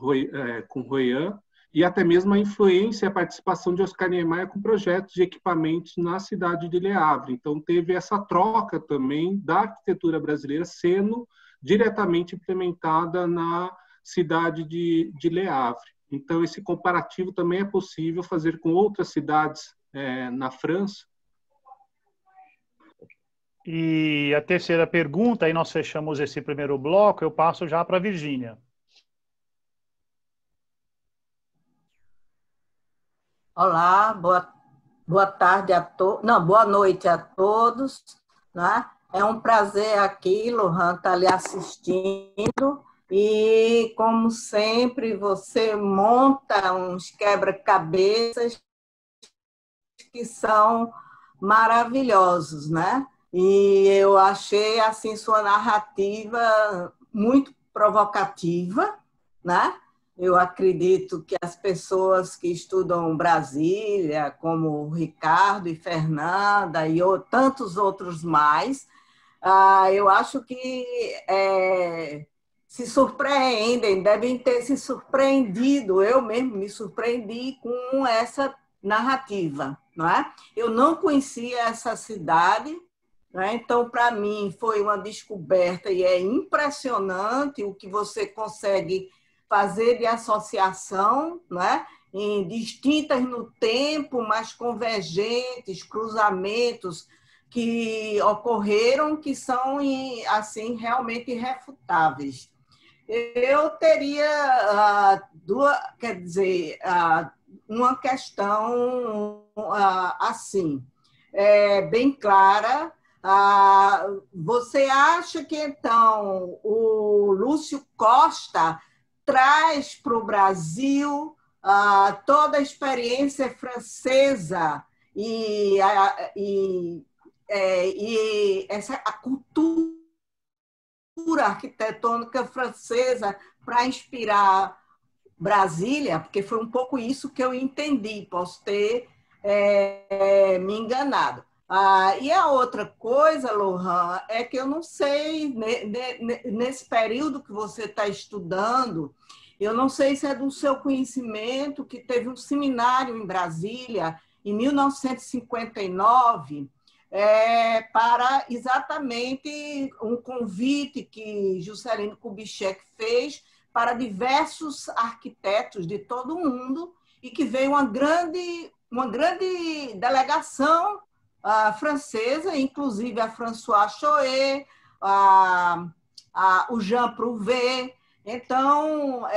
Royan, e até mesmo a influência e a participação de Oscar Niemeyer com projetos de equipamentos na cidade de Le Havre. Então, teve essa troca também da arquitetura brasileira sendo diretamente implementada na cidade de Le Havre. Então, esse comparativo também é possível fazer com outras cidades na França. E a terceira pergunta, aí nós fechamos esse primeiro bloco, eu passo já para a Virgínia. Olá, boa tarde a todos, não, boa noite a todos, né? É um prazer aqui, Lohan, estar lhe assistindo, e como sempre você monta uns quebra-cabeças que são maravilhosos, né? E eu achei assim sua narrativa muito provocativa, né? Eu acredito que as pessoas que estudam Brasília, como o Ricardo e Fernanda e tantos outros mais, eu acho que se surpreendem, devem ter se surpreendido. Eu mesmo me surpreendi com essa narrativa, não é? Eu não conhecia essa cidade, não é? Então, para mim, foi uma descoberta e é impressionante o que você consegue fazer de associação, não é? Em distintas no tempo, mas convergentes, cruzamentos que ocorreram, que são assim realmente irrefutáveis. Eu teria quer dizer, uma questão assim, bem clara. Você acha que então o Lúcio Costa traz para o Brasil toda a experiência francesa e a cultura arquitetônica francesa para inspirar Brasília, porque foi um pouco isso que eu entendi, posso ter me enganado. E a outra coisa, Lohan, é que eu não sei, nesse período que você está estudando, eu não sei se é do seu conhecimento que teve um seminário em Brasília, em 1959, para exatamente um convite que Juscelino Kubitschek fez para diversos arquitetos de todo o mundo e que veio uma grande delegação francesa, inclusive a François Choët, o Jean Prouvé. Então,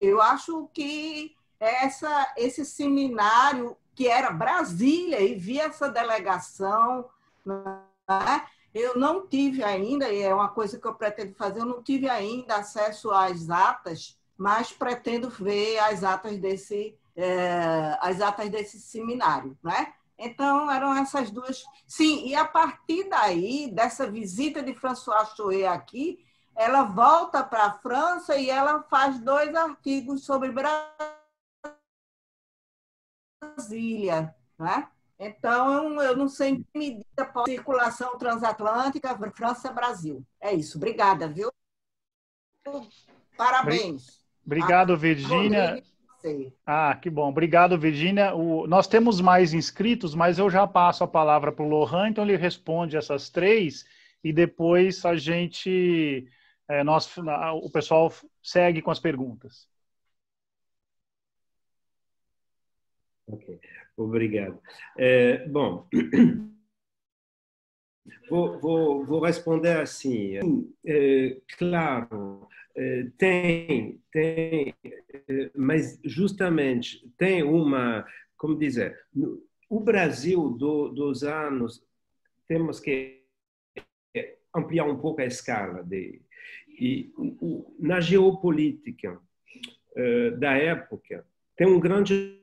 eu acho que esse seminário, que era Brasília, e via essa delegação, né? Eu não tive ainda, e é uma coisa que eu pretendo fazer, eu não tive ainda acesso às atas, mas pretendo ver as atas desse seminário, né? Então, eram essas duas. Sim, e a partir daí, dessa visita de François Choët aqui, ela volta para a França e ela faz 2 artigos sobre Brasília, né? Então, eu não sei em que medida a circulação transatlântica França-Brasil. É isso. Obrigada, viu? Parabéns. Obrigado, Virgínia. Que bom. Obrigado, Virgínia. Nós temos mais inscritos, mas eu já passo a palavra para o Lohan, então ele responde essas 3 e depois a gente, o pessoal segue com as perguntas. Ok, obrigado. Bom, vou responder assim. Claro, tem, mas justamente tem uma, como dizer, o Brasil dos anos, temos que ampliar um pouco a escala dele. E na geopolítica da época, tem um grande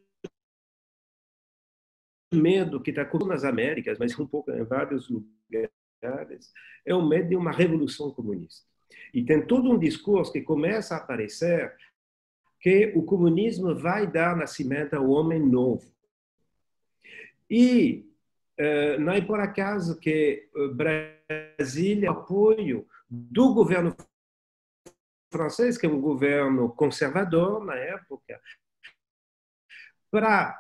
medo que está nas Américas, mas um pouco em vários lugares, é o medo de uma revolução comunista. E tem todo um discurso que começa a aparecer que o comunismo vai dar nascimento ao homem novo. E não é por acaso que Brasília apoio do governo francês, que é um governo conservador na época, para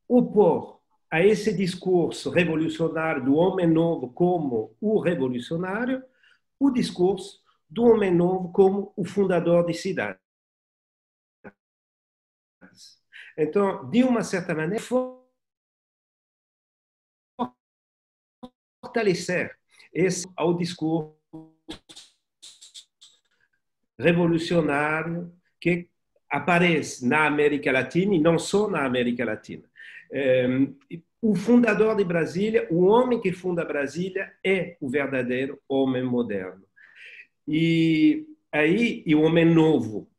opor a esse discurso revolucionário do homem novo como o revolucionário, o discurso do homem novo como o fundador de cidades. Então, de uma certa maneira, fortalecer ao discurso revolucionário que aparece na América Latina e não só na América Latina. O fundador de Brasília, o homem que funda Brasília, é o verdadeiro homem moderno. E o homem novo.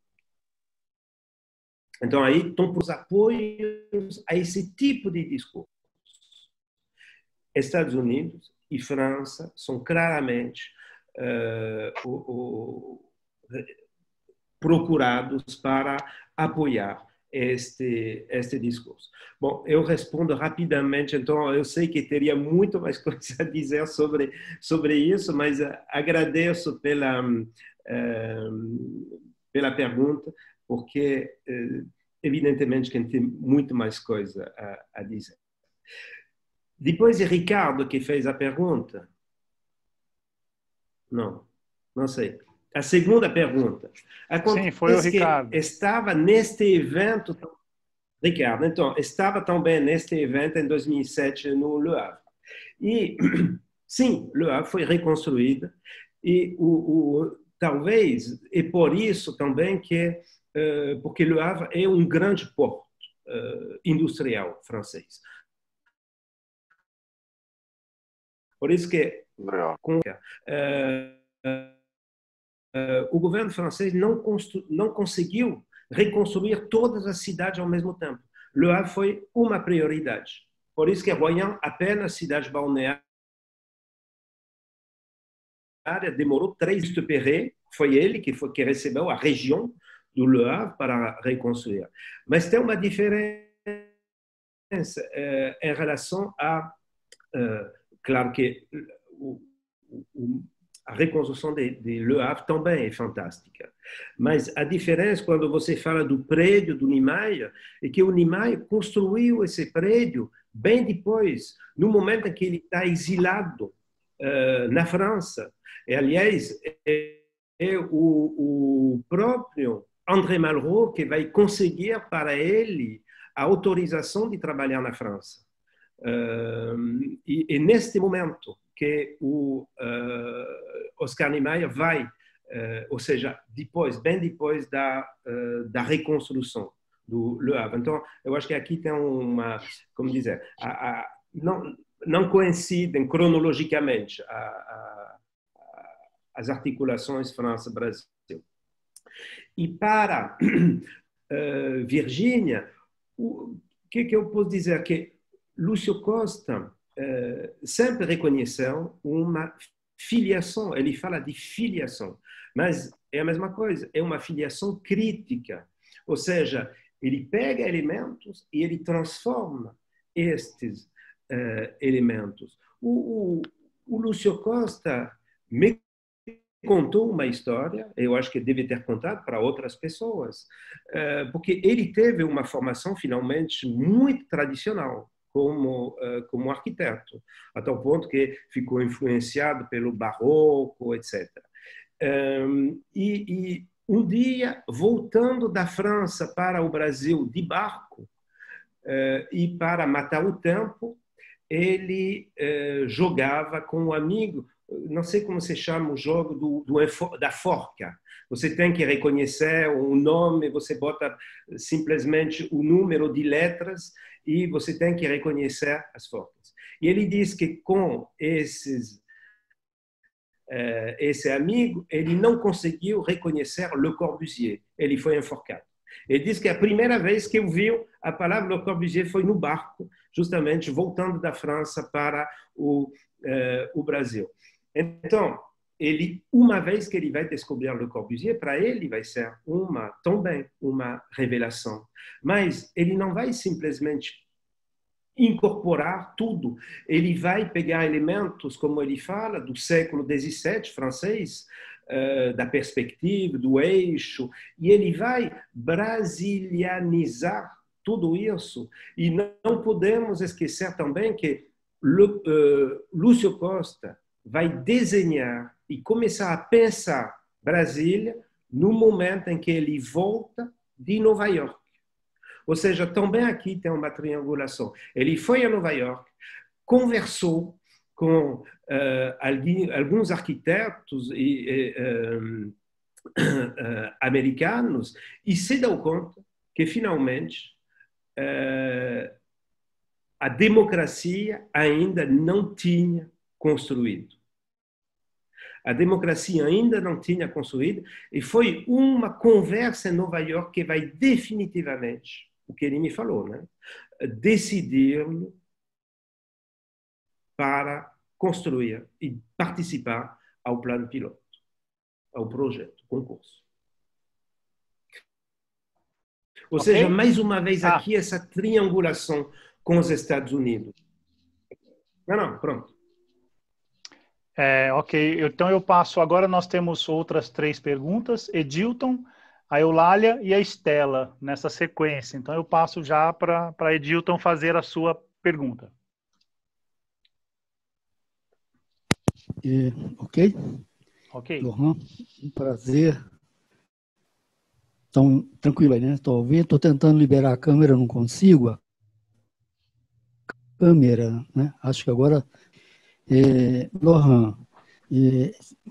Então, aí estão os apoios a esse tipo de discurso. Estados Unidos e França são claramente procurados para apoiar este discurso. Bom, eu respondo rapidamente, então eu sei que teria muito mais coisa a dizer sobre isso, mas agradeço pela pergunta, porque evidentemente que tem muito mais coisa a dizer. Depois é Ricardo que fez a pergunta. Não sei. A segunda pergunta. Sim, foi o Ricardo. Que estava neste evento, Ricardo, então, estava também neste evento em 2007 no Le Havre. E, sim, Le Havre foi reconstruída e talvez, é por isso também que, porque Le Havre é um grande porto industrial francês. Por isso que o governo francês não conseguiu reconstruir todas as cidades ao mesmo tempo. Le Havre foi uma prioridade. Por isso que Royan, apenas cidade balneária, demorou 3 anos. Perret, foi ele que recebeu a região do Le Havre para reconstruir. Mas tem uma diferença em relação a... claro que a reconstrução de Le Havre também é fantástica. Mas a diferença, quando você fala do prédio do Niemeyer, é que o Niemeyer construiu esse prédio bem depois, no momento em que ele está exilado na França. E, aliás, é o próprio André Malraux que vai conseguir para ele a autorização de trabalhar na França. E neste momento que o Oscar Niemeyer vai, ou seja, bem depois da reconstrução do Le Havre. Então, eu acho que aqui tem como dizer, não coincidem cronologicamente as articulações França-Brasil. E para Virgínia, o que eu posso dizer? Que Lúcio Costa sempre reconheceu uma filiação, ele fala de filiação, mas é a mesma coisa, é uma filiação crítica, ou seja, ele pega elementos e ele transforma estes elementos. O Lúcio Costa me contou uma história, eu acho que deve ter contado para outras pessoas, porque ele teve uma formação finalmente muito tradicional como arquiteto, a tal ponto que ficou influenciado pelo barroco, etc. E um dia, voltando da França para o Brasil de barco, e para matar o tempo, ele jogava com um amigo, não sei como se chama o jogo da forca. Você tem que reconhecer o nome, você bota simplesmente o número de letras e você tem que reconhecer as forcas. E ele diz que com esse amigo, ele não conseguiu reconhecer Le Corbusier. Ele foi enforcado. Ele diz que a primeira vez que ouviu a palavra Le Corbusier foi no barco, justamente voltando da França para o Brasil. Então, uma vez que ele vai descobrir Le Corbusier, para ele vai ser também uma revelação. Mas ele não vai simplesmente incorporar tudo. Ele vai pegar elementos, como ele fala, do século XVII francês, da perspectiva, do eixo, e ele vai brasilianizar tudo isso. E não podemos esquecer também que Lúcio Costa vai desenhar e começar a pensar Brasília no momento em que ele volta de Nova York. Ou seja, também aqui tem uma triangulação. Ele foi a Nova York, conversou com alguns arquitetos americanos e se deu conta que, finalmente, a democracia ainda não tinha construído. A democracia ainda não tinha construído e foi uma conversa em Nova York que vai definitivamente, o que ele me falou, né, decidir para construir e participar ao plano piloto, ao projeto, concurso. Ou Ok? seja, mais uma vez aqui, essa triangulação com os Estados Unidos. Não, pronto. Ok, então eu passo. Agora nós temos outras 3 perguntas. Edilton, a Eulália e a Estela, nessa sequência. Então eu passo já para Edilton fazer a sua pergunta. Ok? Ok. Lohan, um prazer. Então, tranquilo aí, né? Estou tentando liberar a câmera, não consigo. A câmera, né? Acho que agora... Lohan,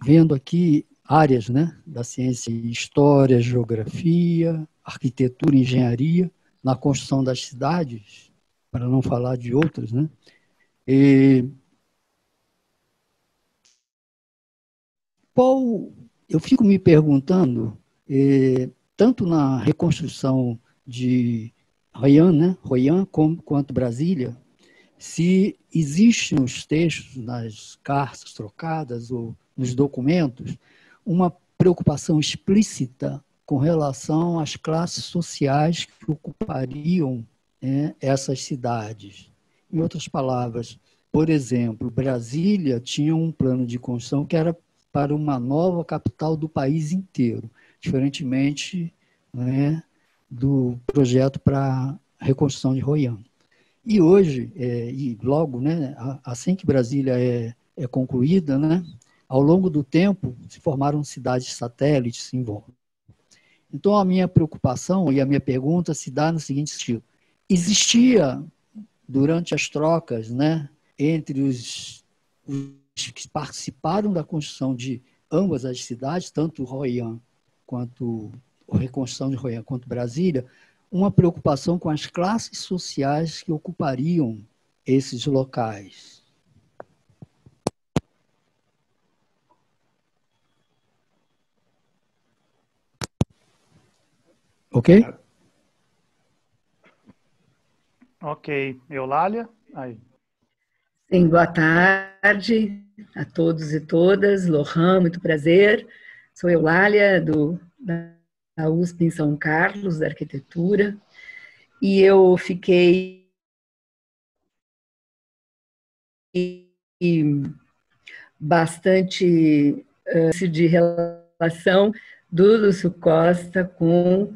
vendo aqui áreas, né, da ciência, história, geografia, arquitetura, engenharia, na construção das cidades, para não falar de outras, né? Eu fico me perguntando, tanto na reconstrução de Hoi An, né, quanto Brasília, se existem nos textos, nas cartas trocadas ou nos documentos, uma preocupação explícita com relação às classes sociais que ocupariam essas cidades. Em outras palavras, por exemplo, Brasília tinha um plano de construção que era para uma nova capital do país inteiro, diferentemente, né, do projeto para a reconstrução de Hoi An. E hoje, e logo, né, assim que Brasília é concluída, né, ao longo do tempo se formaram cidades satélites em volta. Então, a minha preocupação e a minha pergunta se dá no seguinte sentido: existia, durante as trocas, né, entre os que participaram da construção de ambas as cidades, tanto Hoi An quanto a reconstrução de Hoi An quanto Brasília, uma preocupação com as classes sociais que ocupariam esses locais. Ok? Ok. Eulália? Aí. Sim, boa tarde a todos e todas. Lohan, muito prazer. Sou Eulália, da USP em São Carlos, da arquitetura. E eu fiquei bastante de relação do Lúcio Costa com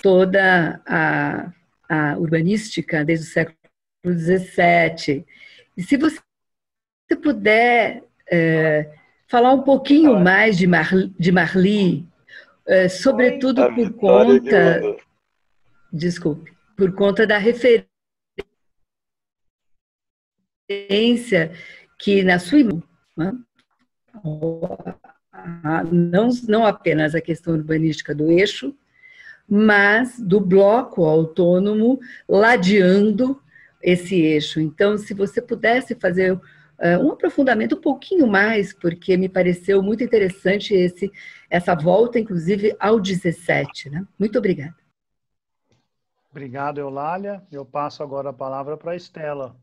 toda a urbanística desde o século XVII. E se você puder falar um pouquinho mais de Marly, sobretudo por conta... Desculpe, por conta da referência que na sua... Não apenas a questão urbanística do eixo, mas do bloco autônomo ladeando esse eixo. Então, se você pudesse fazer um aprofundamento um pouquinho mais, porque me pareceu muito interessante essa volta, inclusive, ao 17. Né? Muito obrigada. Obrigado, Eulália. Eu passo agora a palavra para a Estela.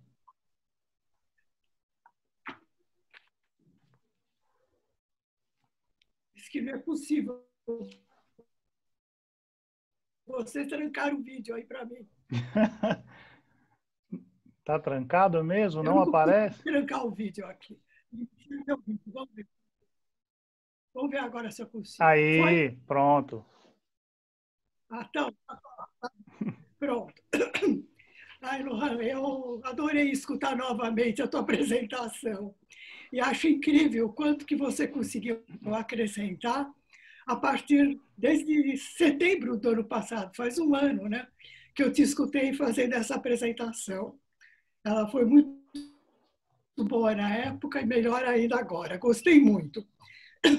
Diz que não é possível você trancar o vídeo aí para mim. Tá trancado mesmo? Não aparece? Trancar o vídeo aqui. Vamos ver agora se eu consigo. Aí, Foi? pronto. Então, pronto. Ai, Lohan, eu adorei escutar novamente a tua apresentação. E acho incrível o quanto que você conseguiu acrescentar desde setembro do ano passado, faz um ano, né, que eu te escutei fazendo essa apresentação. Ela foi muito boa na época e melhor ainda agora. Gostei muito.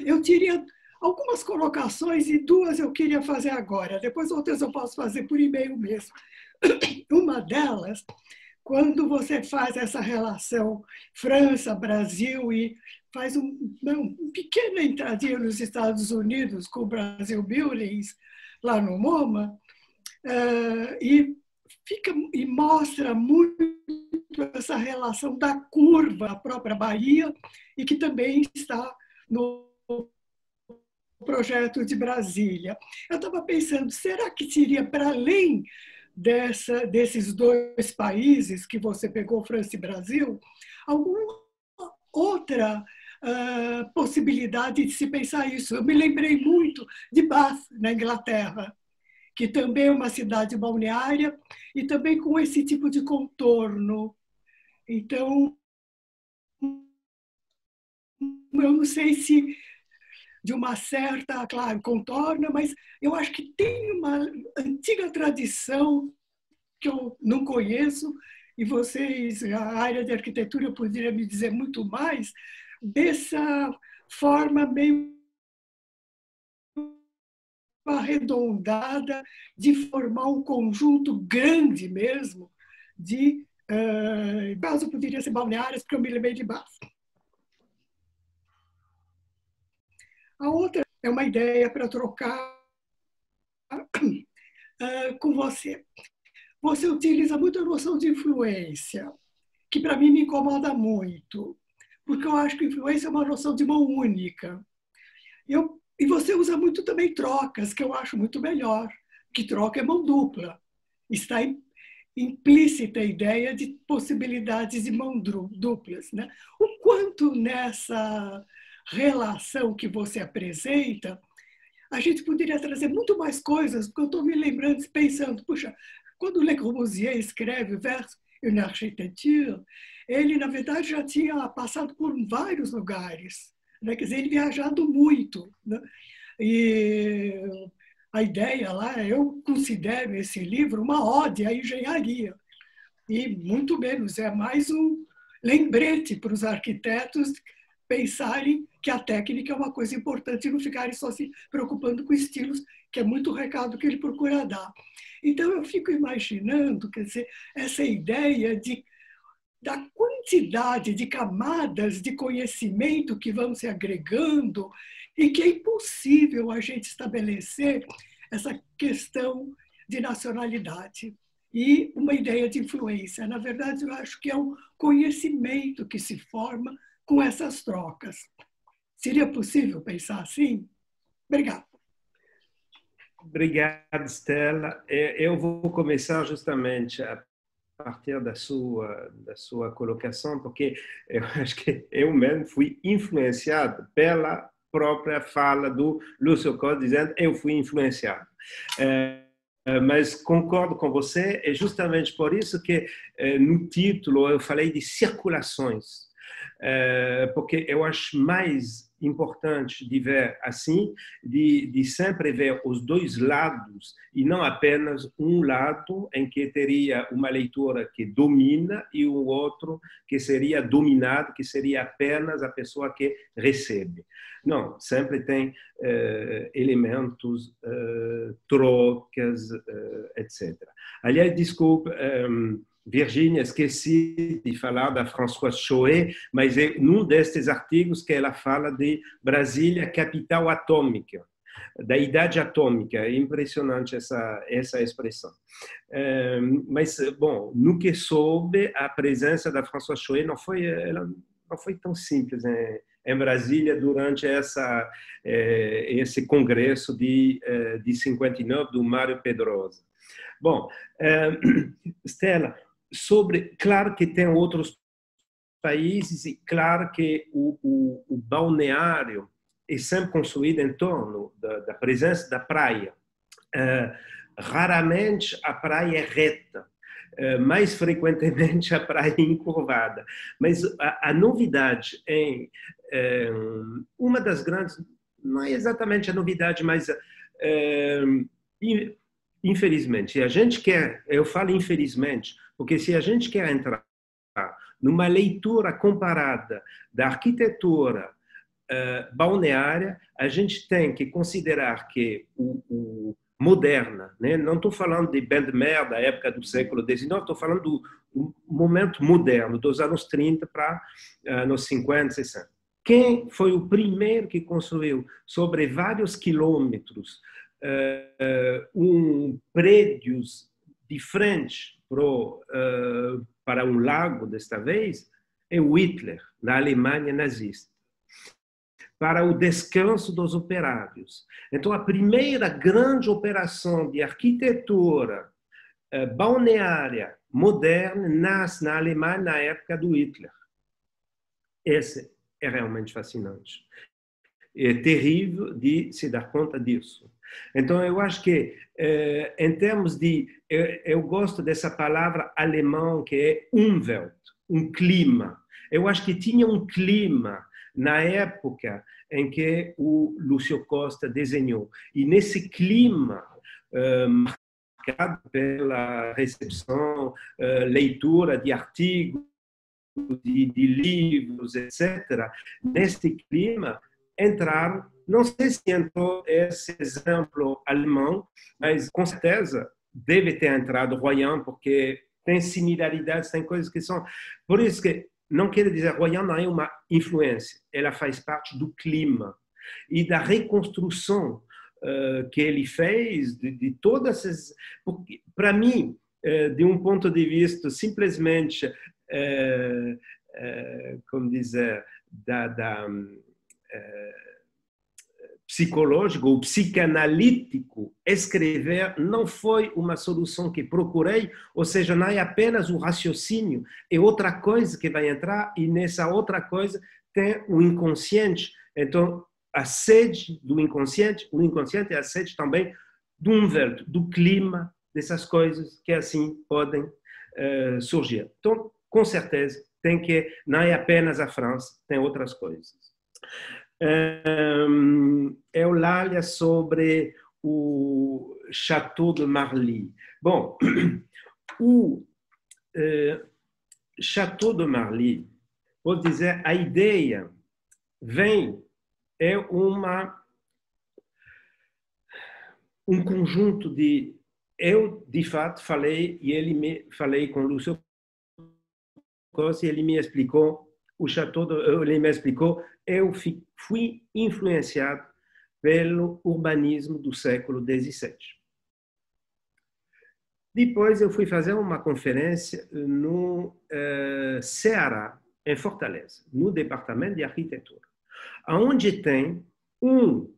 Eu teria algumas colocações e 2 eu queria fazer agora. Depois outras eu posso fazer por e-mail mesmo. Uma delas, quando você faz essa relação França-Brasil e faz uma pequena entradinha nos Estados Unidos com o Brasil Buildings, lá no MoMA, e mostra muito essa relação da curva, a própria Bahia, e que também está no projeto de Brasília. Eu estava pensando, será que seria para além desses dois países que você pegou, França e Brasil, alguma outra possibilidade de se pensar isso? Eu me lembrei muito de Bath, na Inglaterra, que também é uma cidade balneária e também com esse tipo de contorno. Então, eu não sei se de uma certa, claro, contorna, mas eu acho que tem uma antiga tradição que eu não conheço, e vocês, a área de arquitetura, poderia me dizer muito mais, dessa forma meio arredondada de formar um conjunto grande mesmo de, caso poderia ser balneárias, porque eu me lembrei de Bath. A outra é uma ideia para trocar com você. Você utiliza muito a noção de influência, que para mim me incomoda muito, porque eu acho que influência é uma noção de mão única. E você usa muito também trocas, que eu acho muito melhor, que troca é mão dupla. Está implícita a ideia de possibilidades de mão duplas, né? O quanto nessa relação que você apresenta, a gente poderia trazer muito mais coisas, porque eu estou me lembrando, pensando, puxa, quando Le Corbusier escreve Vers une architecture, ele, na verdade, já tinha passado por vários lugares, né? Quer dizer, ele viajado muito, né? E a ideia lá, eu considero esse livro uma ode à engenharia, e muito menos, é mais um lembrete para os arquitetos pensarem que a técnica é uma coisa importante e não ficarem só se preocupando com estilos, que é muito o recado que ele procura dar. Então, eu fico imaginando, quer dizer, essa ideia da quantidade de camadas de conhecimento que vão se agregando e que é impossível a gente estabelecer essa questão de nacionalidade e uma ideia de influência. Na verdade, eu acho que é um conhecimento que se forma com essas trocas. Seria possível pensar assim? Obrigada. Obrigado, Stella. Eu vou começar justamente a partir da sua colocação, porque eu acho que eu mesmo fui influenciado pela própria fala do Lúcio Costa, dizendo eu fui influenciado. Mas concordo com você, é justamente por isso que no título eu falei de circulações, porque eu acho mais importante de ver assim, de sempre ver os dois lados e não apenas um lado em que teria uma leitura que domina e o outro que seria dominado, que seria apenas a pessoa que recebe. Não, sempre tem elementos, trocas, etc. Aliás, desculpe, Virginia, esqueci de falar da Françoise Choët, mas é num destes artigos que ela fala de Brasília, capital atômica, da idade atômica. É impressionante essa expressão. Mas, bom, no que soube, a presença da Françoise Choët não foi tão simples em Brasília durante esse congresso de 59 do Mário Pedrosa. Bom, Stella, claro que tem outros países e claro que o balneário é sempre construído em torno da presença da praia. Raramente a praia é reta, mais frequentemente a praia é encurvada. Mas a novidade uma das grandes, não é exatamente a novidade, mas infelizmente, se a gente quer, eu falo infelizmente, porque se a gente quer entrar numa leitura comparada da arquitetura balneária, a gente tem que considerar que o moderna, né? Não estou falando de Bendemeer da época do século XIX, estou falando do momento moderno, dos anos 30 para anos 50, 60. Quem foi o primeiro que construiu sobre vários quilômetros prédios diferentes para um lago, desta vez, é Hitler, na Alemanha nazista. para o descanso dos operários. Então, a primeira grande operação de arquitetura balneária moderna nasce na Alemanha na época do Hitler. Esse é realmente fascinante. É terrível de se dar conta disso. Então, eu acho que, em termos de... Eu gosto dessa palavra alemã que é Umwelt, um clima. Eu acho que tinha um clima na época em que o Lúcio Costa desenhou. E nesse clima, marcado pela recepção, leitura de artigos, de livros, etc., nesse clima, entraram, não sei se entrou esse exemplo alemão, mas com certeza deve ter entrado Royan, porque tem similaridades, tem coisas que são... Por isso que não quero dizer, Royan não é uma influência, ela faz parte do clima e da reconstrução que ele fez de todas essas... Para mim, de um ponto de vista simplesmente, como dizer, psicológico ou psicanalítico, escrever não foi uma solução que procurei, ou seja, não é apenas o raciocínio, é outra coisa que vai entrar e nessa outra coisa tem o inconsciente. Então, a sede do inconsciente, o inconsciente é a sede também do Umwelt, do clima, dessas coisas que assim podem surgir. Então, com certeza, tem que, não é apenas a França, tem outras coisas. Eulália sobre o Château de Marly. Bom, o Château de Marly, vou dizer, a ideia é um conjunto de... Eu, de fato, falei com o Lúcio Costa e ele me explicou ele me explicou, eu fui influenciado pelo urbanismo do século XVII. Depois eu fui fazer uma conferência no Ceará, em Fortaleza, no departamento de arquitetura, onde tem um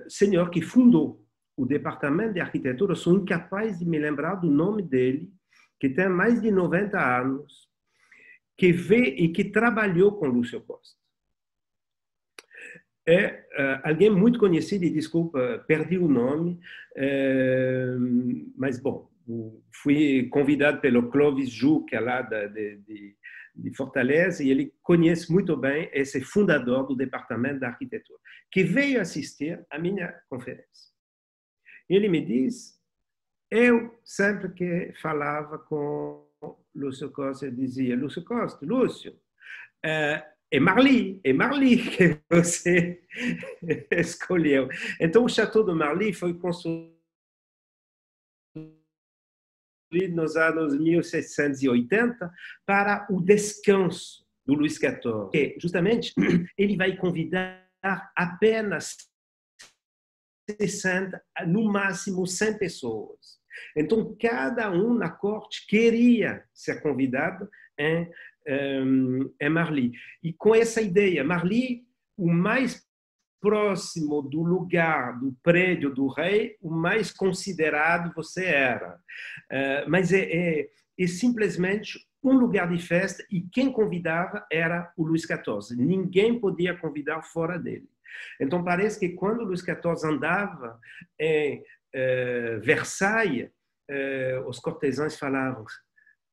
senhor que fundou o departamento de arquitetura, sou incapaz de me lembrar do nome dele, que tem mais de 90 anos, que veio e que trabalhou com Lúcio Costa. É alguém muito conhecido, e desculpa, perdi o nome, mas, bom, fui convidado pelo Clovis Ju, que é lá de Fortaleza, e ele conhece muito bem esse fundador do Departamento da Arquitetura, que veio assistir à minha conferência. Ele me diz, eu sempre que falava com Lúcio Costa, dizia, Lúcio Costa, Lúcio, é Marly que você escolheu. Então, o Château de Marly foi construído nos anos 1780 para o descanso do Luís XIV. E, justamente, ele vai convidar apenas 60, no máximo 100 pessoas. Então, cada um na corte queria ser convidado em Marly. E com essa ideia, Marly, o mais próximo do lugar, do prédio do rei, o mais considerado você era. Mas é simplesmente um lugar de festa e quem convidava era o Luís XIV. Ninguém podia convidar fora dele. Então, parece que quando o Luís XIV andava em Versailles, os cortesãos falavam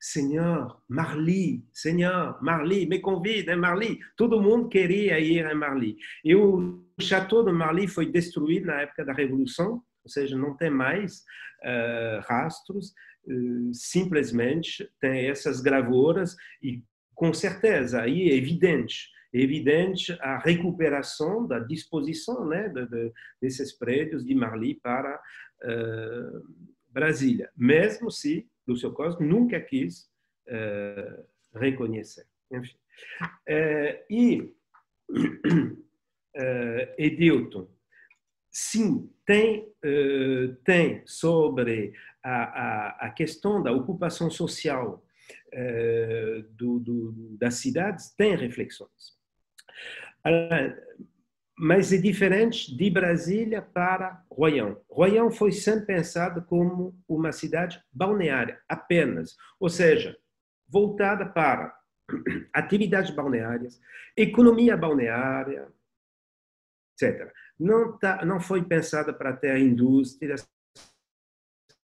Senhor Marly, me convida em Marly. Todo mundo queria ir em Marly. E o Château de Marly foi destruído na época da Revolução, ou seja, não tem mais rastros, simplesmente tem essas gravuras e, com certeza, aí é evidente a recuperação da disposição, né, desses prédios de Marly para Brasília, mesmo se Lúcio Costa nunca quis reconhecer. Enfim. Edilton, sim, tem sobre a questão da ocupação social das cidades, tem reflexões. Mas é diferente de Brasília para Royan. Royan foi sempre pensada como uma cidade balneária, apenas. Ou seja, voltada para atividades balneárias, economia balneária, etc. Não foi pensada para ter indústrias,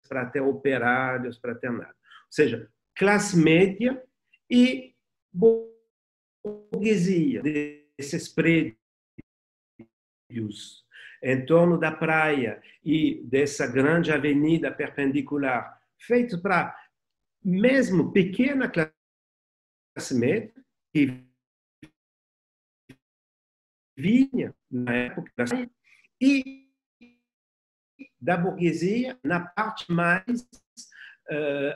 para ter operários, para ter nada. Ou seja, classe média e burguesia desses prédios em torno da praia e dessa grande avenida perpendicular, feito para mesmo pequena classe média que vinha na época da praia, e da burguesia na parte mais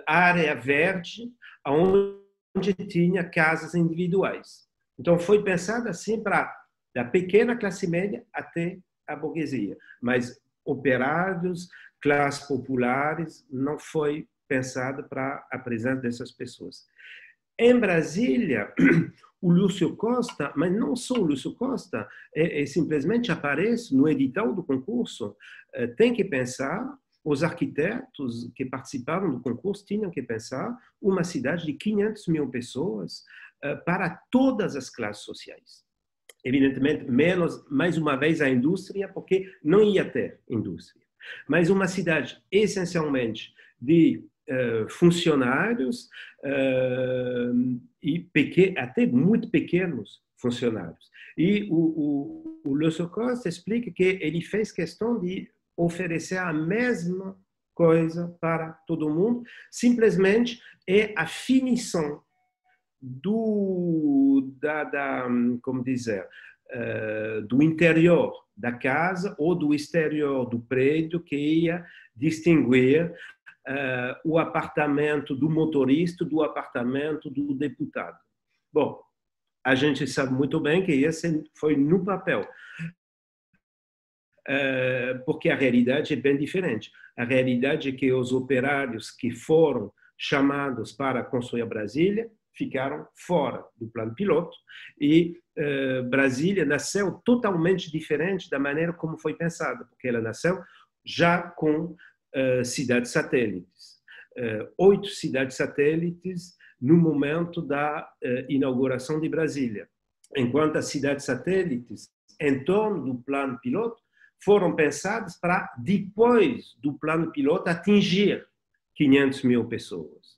área verde, onde tinha casas individuais. Então foi pensado assim para da pequena classe média até a burguesia, mas operários, classes populares, não foi pensado para a presença dessas pessoas. Em Brasília, o Lúcio Costa, mas não só o Lúcio Costa, simplesmente aparece no edital do concurso. Tem que pensar, os arquitetos que participaram do concurso tinham que pensar uma cidade de 500 mil pessoas para todas as classes sociais. Evidentemente, menos, mais uma vez, a indústria, porque não ia ter indústria. Mas uma cidade, essencialmente, de funcionários e até muito pequenos funcionários. E o Lúcio Costa explica que ele fez questão de oferecer a mesma coisa para todo mundo, simplesmente é a finição como dizer, do interior da casa ou do exterior do prédio que ia distinguir o apartamento do motorista do apartamento do deputado. Bom, a gente sabe muito bem que esse foi no papel, porque a realidade é bem diferente. A realidade é que os operários que foram chamados para construir Brasília ficaram fora do plano piloto e Brasília nasceu totalmente diferente da maneira como foi pensada, porque ela nasceu já com cidades satélites. 8 cidades satélites no momento da inauguração de Brasília, enquanto as cidades satélites em torno do plano piloto foram pensadas para, depois do plano piloto, atingir 500 mil pessoas.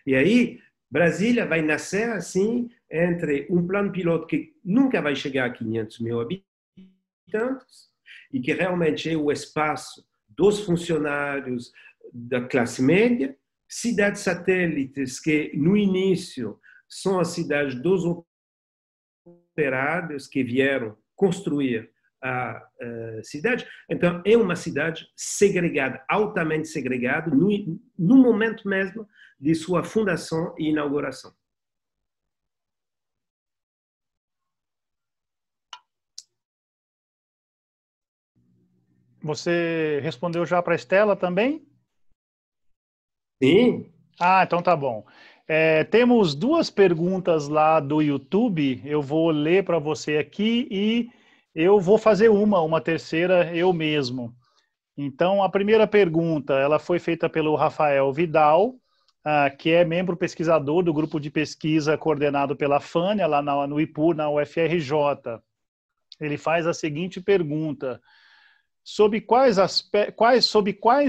E aí, Brasília vai nascer assim, entre um plano piloto que nunca vai chegar a 500 mil habitantes e que realmente é o espaço dos funcionários da classe média, cidades satélites que, no início, são as cidades dos operários que vieram construir a cidade. Então, é uma cidade segregada, altamente segregada, no momento mesmo de sua fundação e inauguração. Você respondeu já para a Estela também? Sim. Ah, então tá bom. Temos 2 perguntas lá do YouTube, eu vou ler para você aqui e eu vou fazer uma terceira eu mesmo. Então, a primeira pergunta, ela foi feita pelo Rafael Vidal, que é membro pesquisador do grupo de pesquisa coordenado pela Fânia, lá no IPUR, na UFRJ. Ele faz a seguinte pergunta: sob quais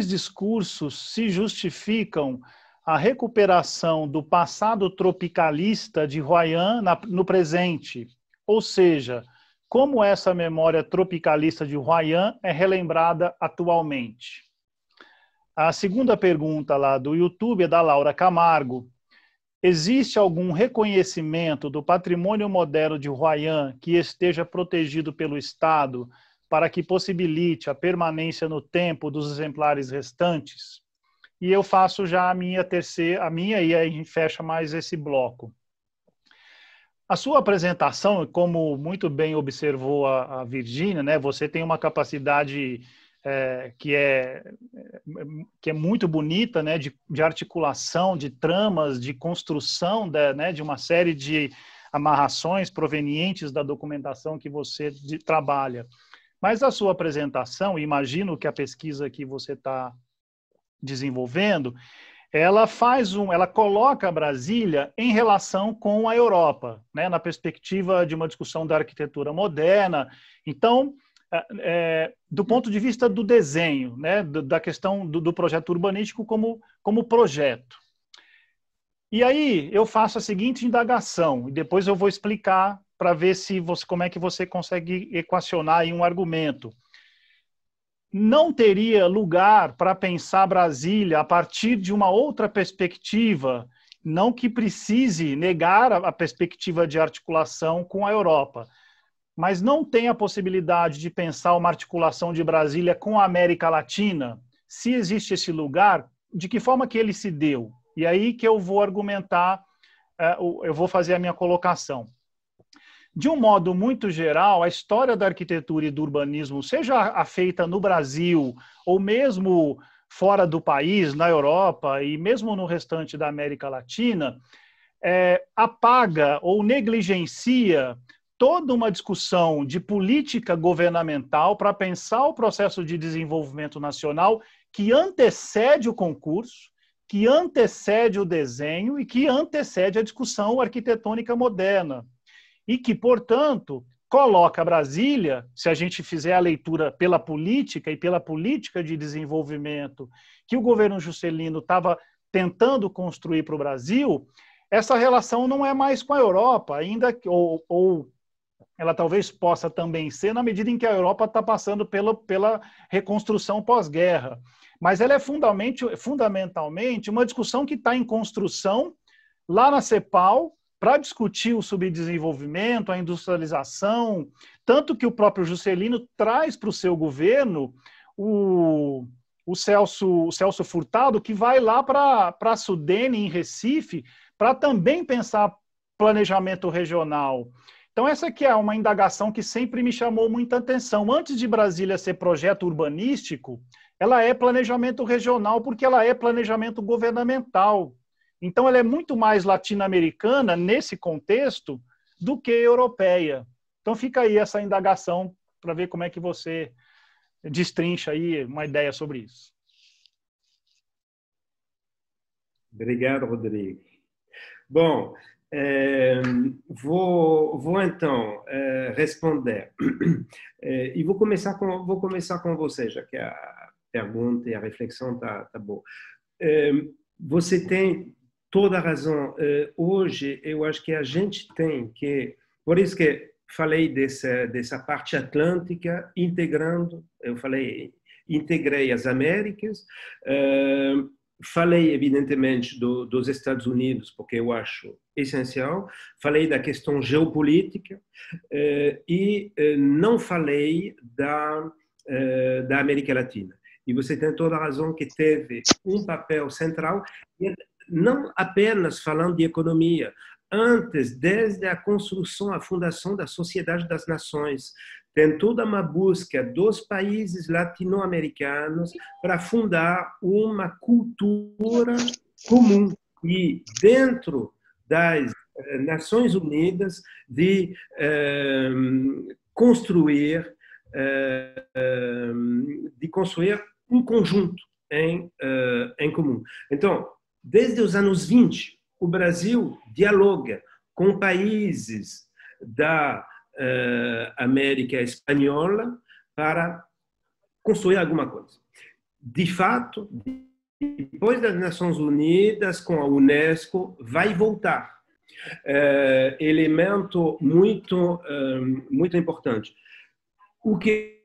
discursos se justificam a recuperação do passado tropicalista de Royan no presente? Ou seja, como essa memória tropicalista de Royan é relembrada atualmente? A segunda pergunta lá do YouTube é da Laura Camargo. Existe algum reconhecimento do patrimônio moderno de Royan que esteja protegido pelo Estado para que possibilite a permanência no tempo dos exemplares restantes? E eu faço já a minha e aí a gente fecha mais esse bloco. A sua apresentação, como muito bem observou a Virgínia, né, você tem uma capacidade que é muito bonita, né, de articulação, de tramas, de construção de uma série de amarrações provenientes da documentação que você trabalha. Mas a sua apresentação, imagino que a pesquisa que você está desenvolvendo, ela coloca Brasília em relação com a Europa, né, na perspectiva de uma discussão da arquitetura moderna. Então, do ponto de vista do desenho, né, da questão do projeto urbanístico como projeto. E aí eu faço a seguinte indagação, e depois eu vou explicar para ver como é que você consegue equacionar aí um argumento. Não teria lugar para pensar Brasília a partir de uma outra perspectiva, não que precise negar a perspectiva de articulação com a Europa, mas não tem a possibilidade de pensar uma articulação de Brasília com a América Latina? Se existe esse lugar, de que forma que ele se deu? E aí que eu vou argumentar, eu vou fazer a minha colocação. De um modo muito geral, a história da arquitetura e do urbanismo, seja a feita no Brasil ou mesmo fora do país, na Europa e mesmo no restante da América Latina, apaga ou negligencia toda uma discussão de política governamental para pensar o processo de desenvolvimento nacional que antecede o concurso, que antecede o desenho e que antecede a discussão arquitetônica moderna. E que, portanto, coloca Brasília, se a gente fizer a leitura pela política e pela política de desenvolvimento que o governo Juscelino estava tentando construir para o Brasil, essa relação não é mais com a Europa, ainda ou ela talvez possa também ser na medida em que a Europa está passando pela reconstrução pós-guerra. Mas ela é fundamentalmente uma discussão que está em construção lá na CEPAL, para discutir o subdesenvolvimento, a industrialização, tanto que o próprio Juscelino traz para o seu governo o Celso Furtado, que vai lá para a Sudene, em Recife, para também pensar planejamento regional. Então, essa aqui é uma indagação que sempre me chamou muita atenção. Antes de Brasília ser projeto urbanístico, ela é planejamento regional, porque ela é planejamento governamental. Então, ela é muito mais latino-americana, nesse contexto, do que europeia. Então, fica aí essa indagação para ver como é que você destrincha aí uma ideia sobre isso. Obrigado, Rodrigo. Bom, vou então responder. E vou começar com você, já que a pergunta e a reflexão está boa. Você tem toda a razão. Hoje, eu acho que a gente tem que... Por isso que falei dessa parte atlântica, integrei as Américas, falei, evidentemente, dos Estados Unidos, porque eu acho essencial, falei da questão geopolítica e não falei da América Latina. E você tem toda a razão que teve um papel central, não apenas falando de economia, antes, desde a construção, a fundação da Sociedade das Nações, tem toda uma busca dos países latino-americanos para fundar uma cultura comum e dentro das Nações Unidas de construir um conjunto em comum. Então, desde os anos 20, o Brasil dialoga com países da América Espanhola para construir alguma coisa. De fato, depois das Nações Unidas, com a Unesco, vai voltar. Elemento muito importante. O que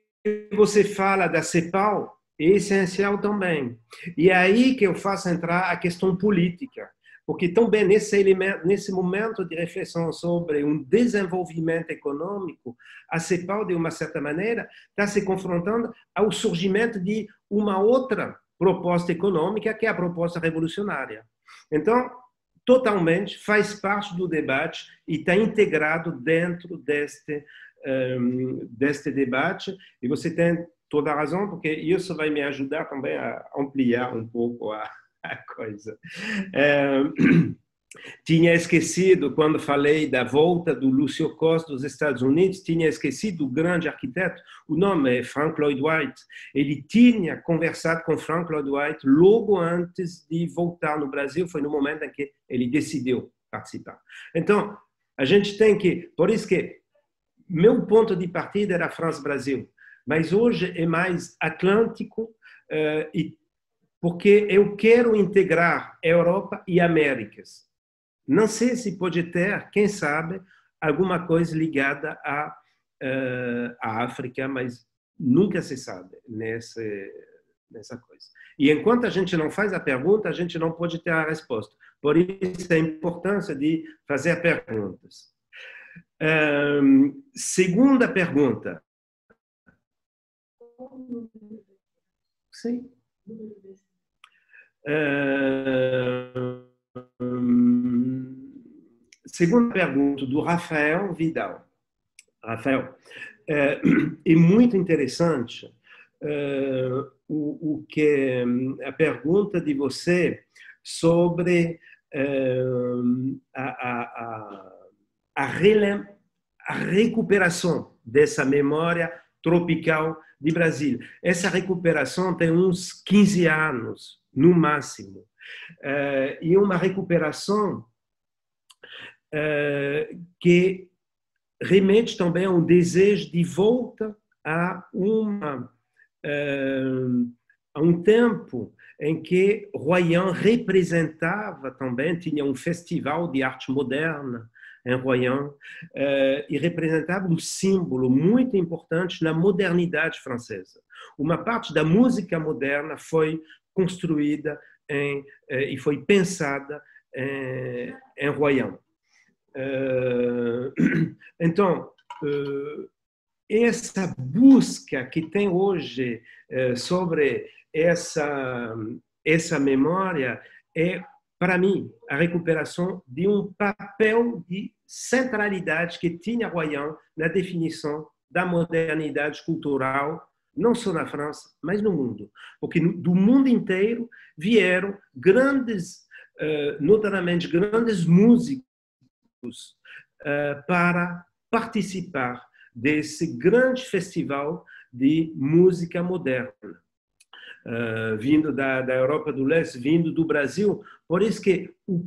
você fala da CEPAL é essencial também. E é aí que eu faço entrar a questão política. Porque também nesse momento de reflexão sobre um desenvolvimento econômico, a CEPAL, de uma certa maneira, está se confrontando ao surgimento de uma outra proposta econômica, que é a proposta revolucionária. Então, totalmente faz parte do debate e está integrado dentro deste debate. E você tem toda a razão, porque isso vai me ajudar também a ampliar um pouco a coisa. Tinha esquecido, quando falei da volta do Lúcio Costa dos Estados Unidos, tinha esquecido o grande arquiteto, o nome é Frank Lloyd Wright. Ele tinha conversado com Frank Lloyd Wright logo antes de voltar no Brasil, foi no momento em que ele decidiu participar. Então, a gente tem que, por isso que meu ponto de partida era França-Brasil, mas hoje é mais atlântico, porque eu quero integrar Europa e Américas. Não sei se pode ter, quem sabe, alguma coisa ligada à África, mas nunca se sabe nessa coisa. E enquanto a gente não faz a pergunta, a gente não pode ter a resposta. Por isso a importância de fazer perguntas. Segunda pergunta. Sim. Segunda pergunta do Rafael Vidal. Rafael, é muito interessante o que a pergunta de você sobre a recuperação dessa memória tropical de Brasília. Essa recuperação tem uns 15 anos, no máximo. E uma recuperação que remete também a um desejo de volta a um tempo em que Royan representava também, tinha um festival de arte moderna em Royan, e representava um símbolo muito importante na modernidade francesa. Uma parte da música moderna foi construída e foi pensada em Royan. Então, essa busca que tem hoje sobre essa memória é, para mim, a recuperação de um papel de centralidade que tinha Royan na definição da modernidade cultural, não só na França, mas no mundo. Porque do mundo inteiro vieram grandes, notadamente grandes músicos, para participar desse grande festival de música moderna, vindo da Europa do Leste, vindo do Brasil. Por isso que o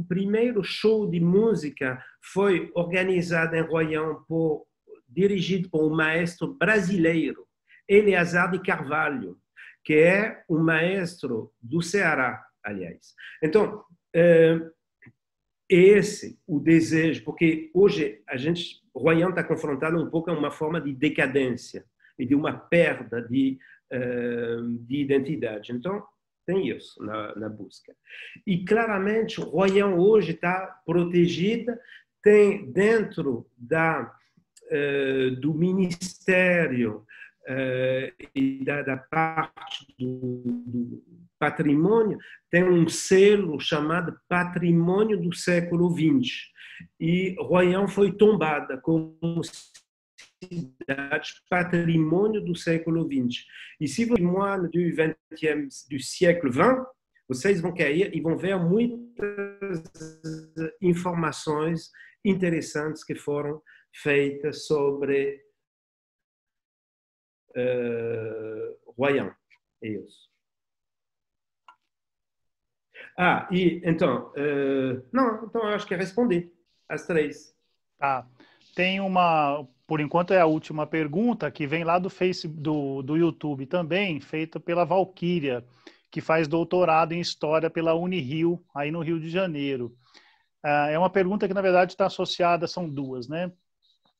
primeiro show de música foi organizado em Royan, dirigido por um maestro brasileiro, Eleazar de Carvalho, que é um maestro do Ceará, aliás. Então, o desejo, porque hoje Royan está confrontado um pouco a uma forma de decadência e de uma perda de identidade. Então, tem isso na busca. E, claramente, Royan hoje está protegida, tem dentro do Ministério e da parte do patrimônio, tem um selo chamado Patrimônio do Século XX. E Royan foi tombada como cidade patrimônio do século XX. E se você moine do século XX, vocês vão cair e vão ver muitas informações interessantes que foram feitas sobre Royan. É isso. Então eu acho que respondi as três. Tá. Tem por enquanto é a última pergunta, que vem lá do do YouTube também, feita pela Valquíria, que faz doutorado em História pela Unirio, aí no Rio de Janeiro. É uma pergunta que, na verdade, está associada, são duas, né?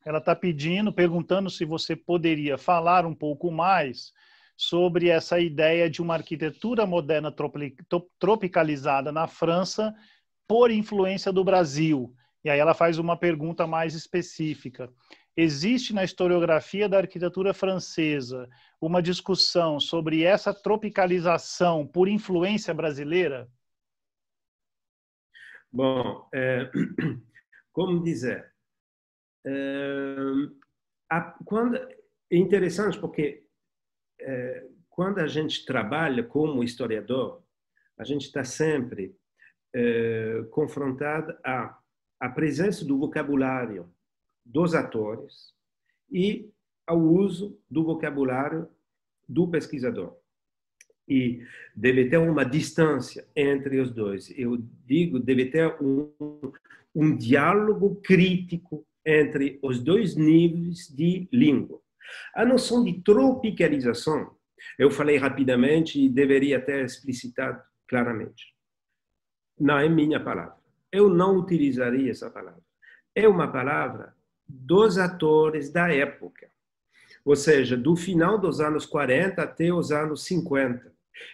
Ela está perguntando se você poderia falar um pouco mais sobre essa ideia de uma arquitetura moderna tropicalizada na França por influência do Brasil. E aí ela faz uma pergunta mais específica. Existe na historiografia da arquitetura francesa uma discussão sobre essa tropicalização por influência brasileira? Bom, como dizer, é interessante porque quando a gente trabalha como historiador, a gente está sempre confrontada à presença do vocabulário dos atores e ao uso do vocabulário do pesquisador. E deve ter uma distância entre os dois. Eu digo, deve ter um diálogo crítico entre os dois níveis de língua. A noção de tropicalização, eu falei rapidamente e deveria ter explicitado claramente. Não é minha palavra. Eu não utilizaria essa palavra. É uma palavra dos atores da época. Ou seja, do final dos anos 40 até os anos 50.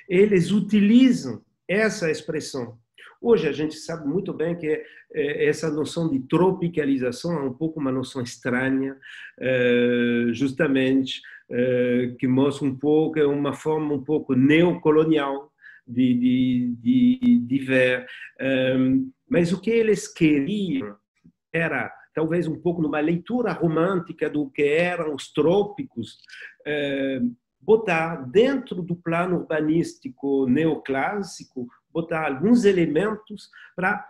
Eles utilizam essa expressão. Hoje a gente sabe muito bem que essa noção de tropicalização é um pouco uma noção estranha, justamente, que mostra um pouco, é uma forma um pouco neocolonial de ver. Mas o que eles queriam era, talvez um pouco numa leitura romântica do que eram os trópicos, botar dentro do plano urbanístico neoclássico, botar alguns elementos para,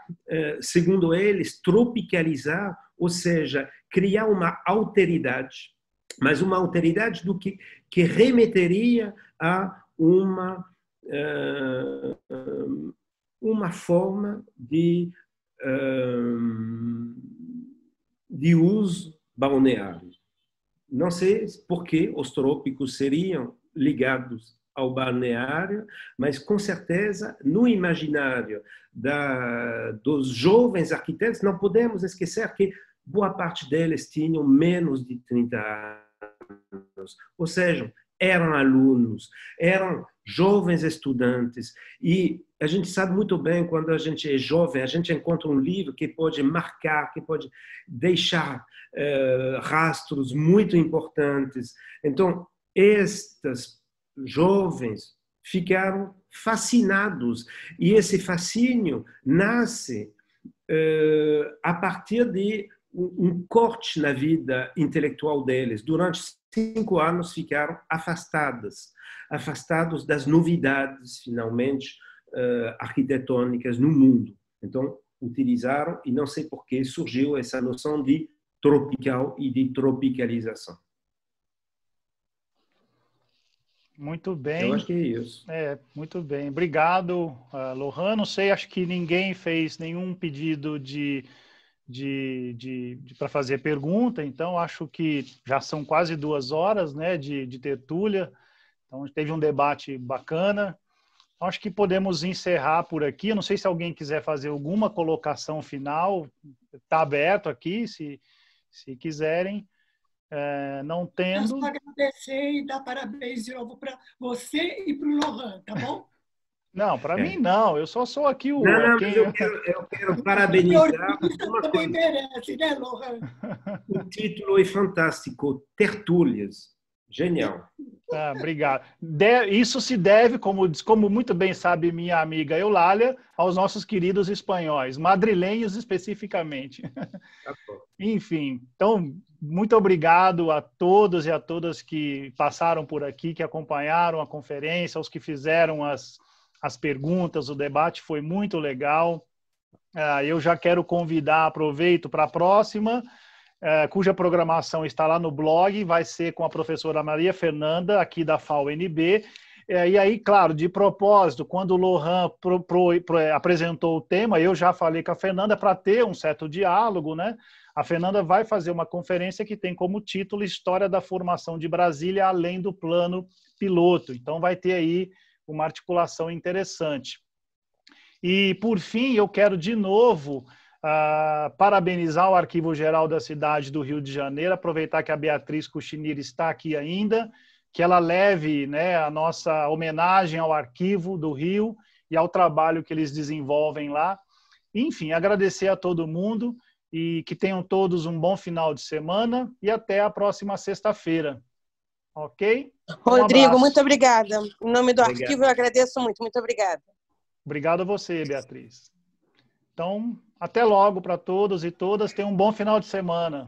segundo eles, tropicalizar, ou seja, criar uma alteridade, mas uma alteridade do que remeteria a uma forma de uso balneário. Não sei por que os trópicos seriam ligados ao balneário, mas com certeza no imaginário dos jovens arquitetos não podemos esquecer que boa parte deles tinham menos de 30 anos, ou seja, eram alunos, eram jovens estudantes, e a gente sabe muito bem, quando a gente é jovem, a gente encontra um livro que pode marcar, que pode deixar rastros muito importantes. Então, estes jovens ficaram fascinados, e esse fascínio nasce a partir de um corte na vida intelectual deles. Durante 5 anos ficaram afastados das novidades, finalmente, arquitetônicas no mundo. Então, utilizaram, e não sei por que surgiu essa noção de tropical e de tropicalização. Muito bem. Eu acho que é isso. Muito bem. Obrigado, Lohan. Não sei, acho que ninguém fez nenhum pedido para fazer pergunta, então acho que já são quase 2 horas, né, de tertúlia, então teve um debate bacana. Acho que podemos encerrar por aqui. Eu não sei se alguém quiser fazer alguma colocação final, está aberto aqui, se quiserem. Não tendo... Eu só agradecer e dar parabéns de novo para você e para o Lohan, tá bom? Não, para mim não. Eu só sou aqui o... Não, mas eu quero parabenizar. Também merece, né, Lohan? O título é fantástico, Tertúlias. Genial. Obrigado. Isso se deve, como muito bem sabe minha amiga Eulália, aos nossos queridos espanhóis, madrilenhos especificamente. Enfim, então, muito obrigado a todos e a todas que passaram por aqui, que acompanharam a conferência, aos que fizeram as perguntas, o debate foi muito legal. Eu já quero convidar, aproveito para a próxima, cuja programação está lá no blog, vai ser com a professora Maria Fernanda, aqui da FAUNB. E aí, claro, de propósito, quando o Lohan apresentou o tema, eu já falei com a Fernanda para ter um certo diálogo, né? A Fernanda vai fazer uma conferência que tem como título História da Formação de Brasília além do Plano Piloto. Então, vai ter aí uma articulação interessante. E, por fim, eu quero de novo parabenizar o Arquivo Geral da cidade do Rio de Janeiro, aproveitar que a Beatriz Cuchinir está aqui ainda, que ela leve, né, a nossa homenagem ao Arquivo do Rio e ao trabalho que eles desenvolvem lá. Enfim, agradecer a todo mundo e que tenham todos um bom final de semana e até a próxima sexta-feira. Ok? Rodrigo, muito obrigada. Em nome do Arquivo, eu agradeço muito. Muito obrigada. Obrigado a você, Beatriz. Então, até logo para todos e todas. Tenham um bom final de semana.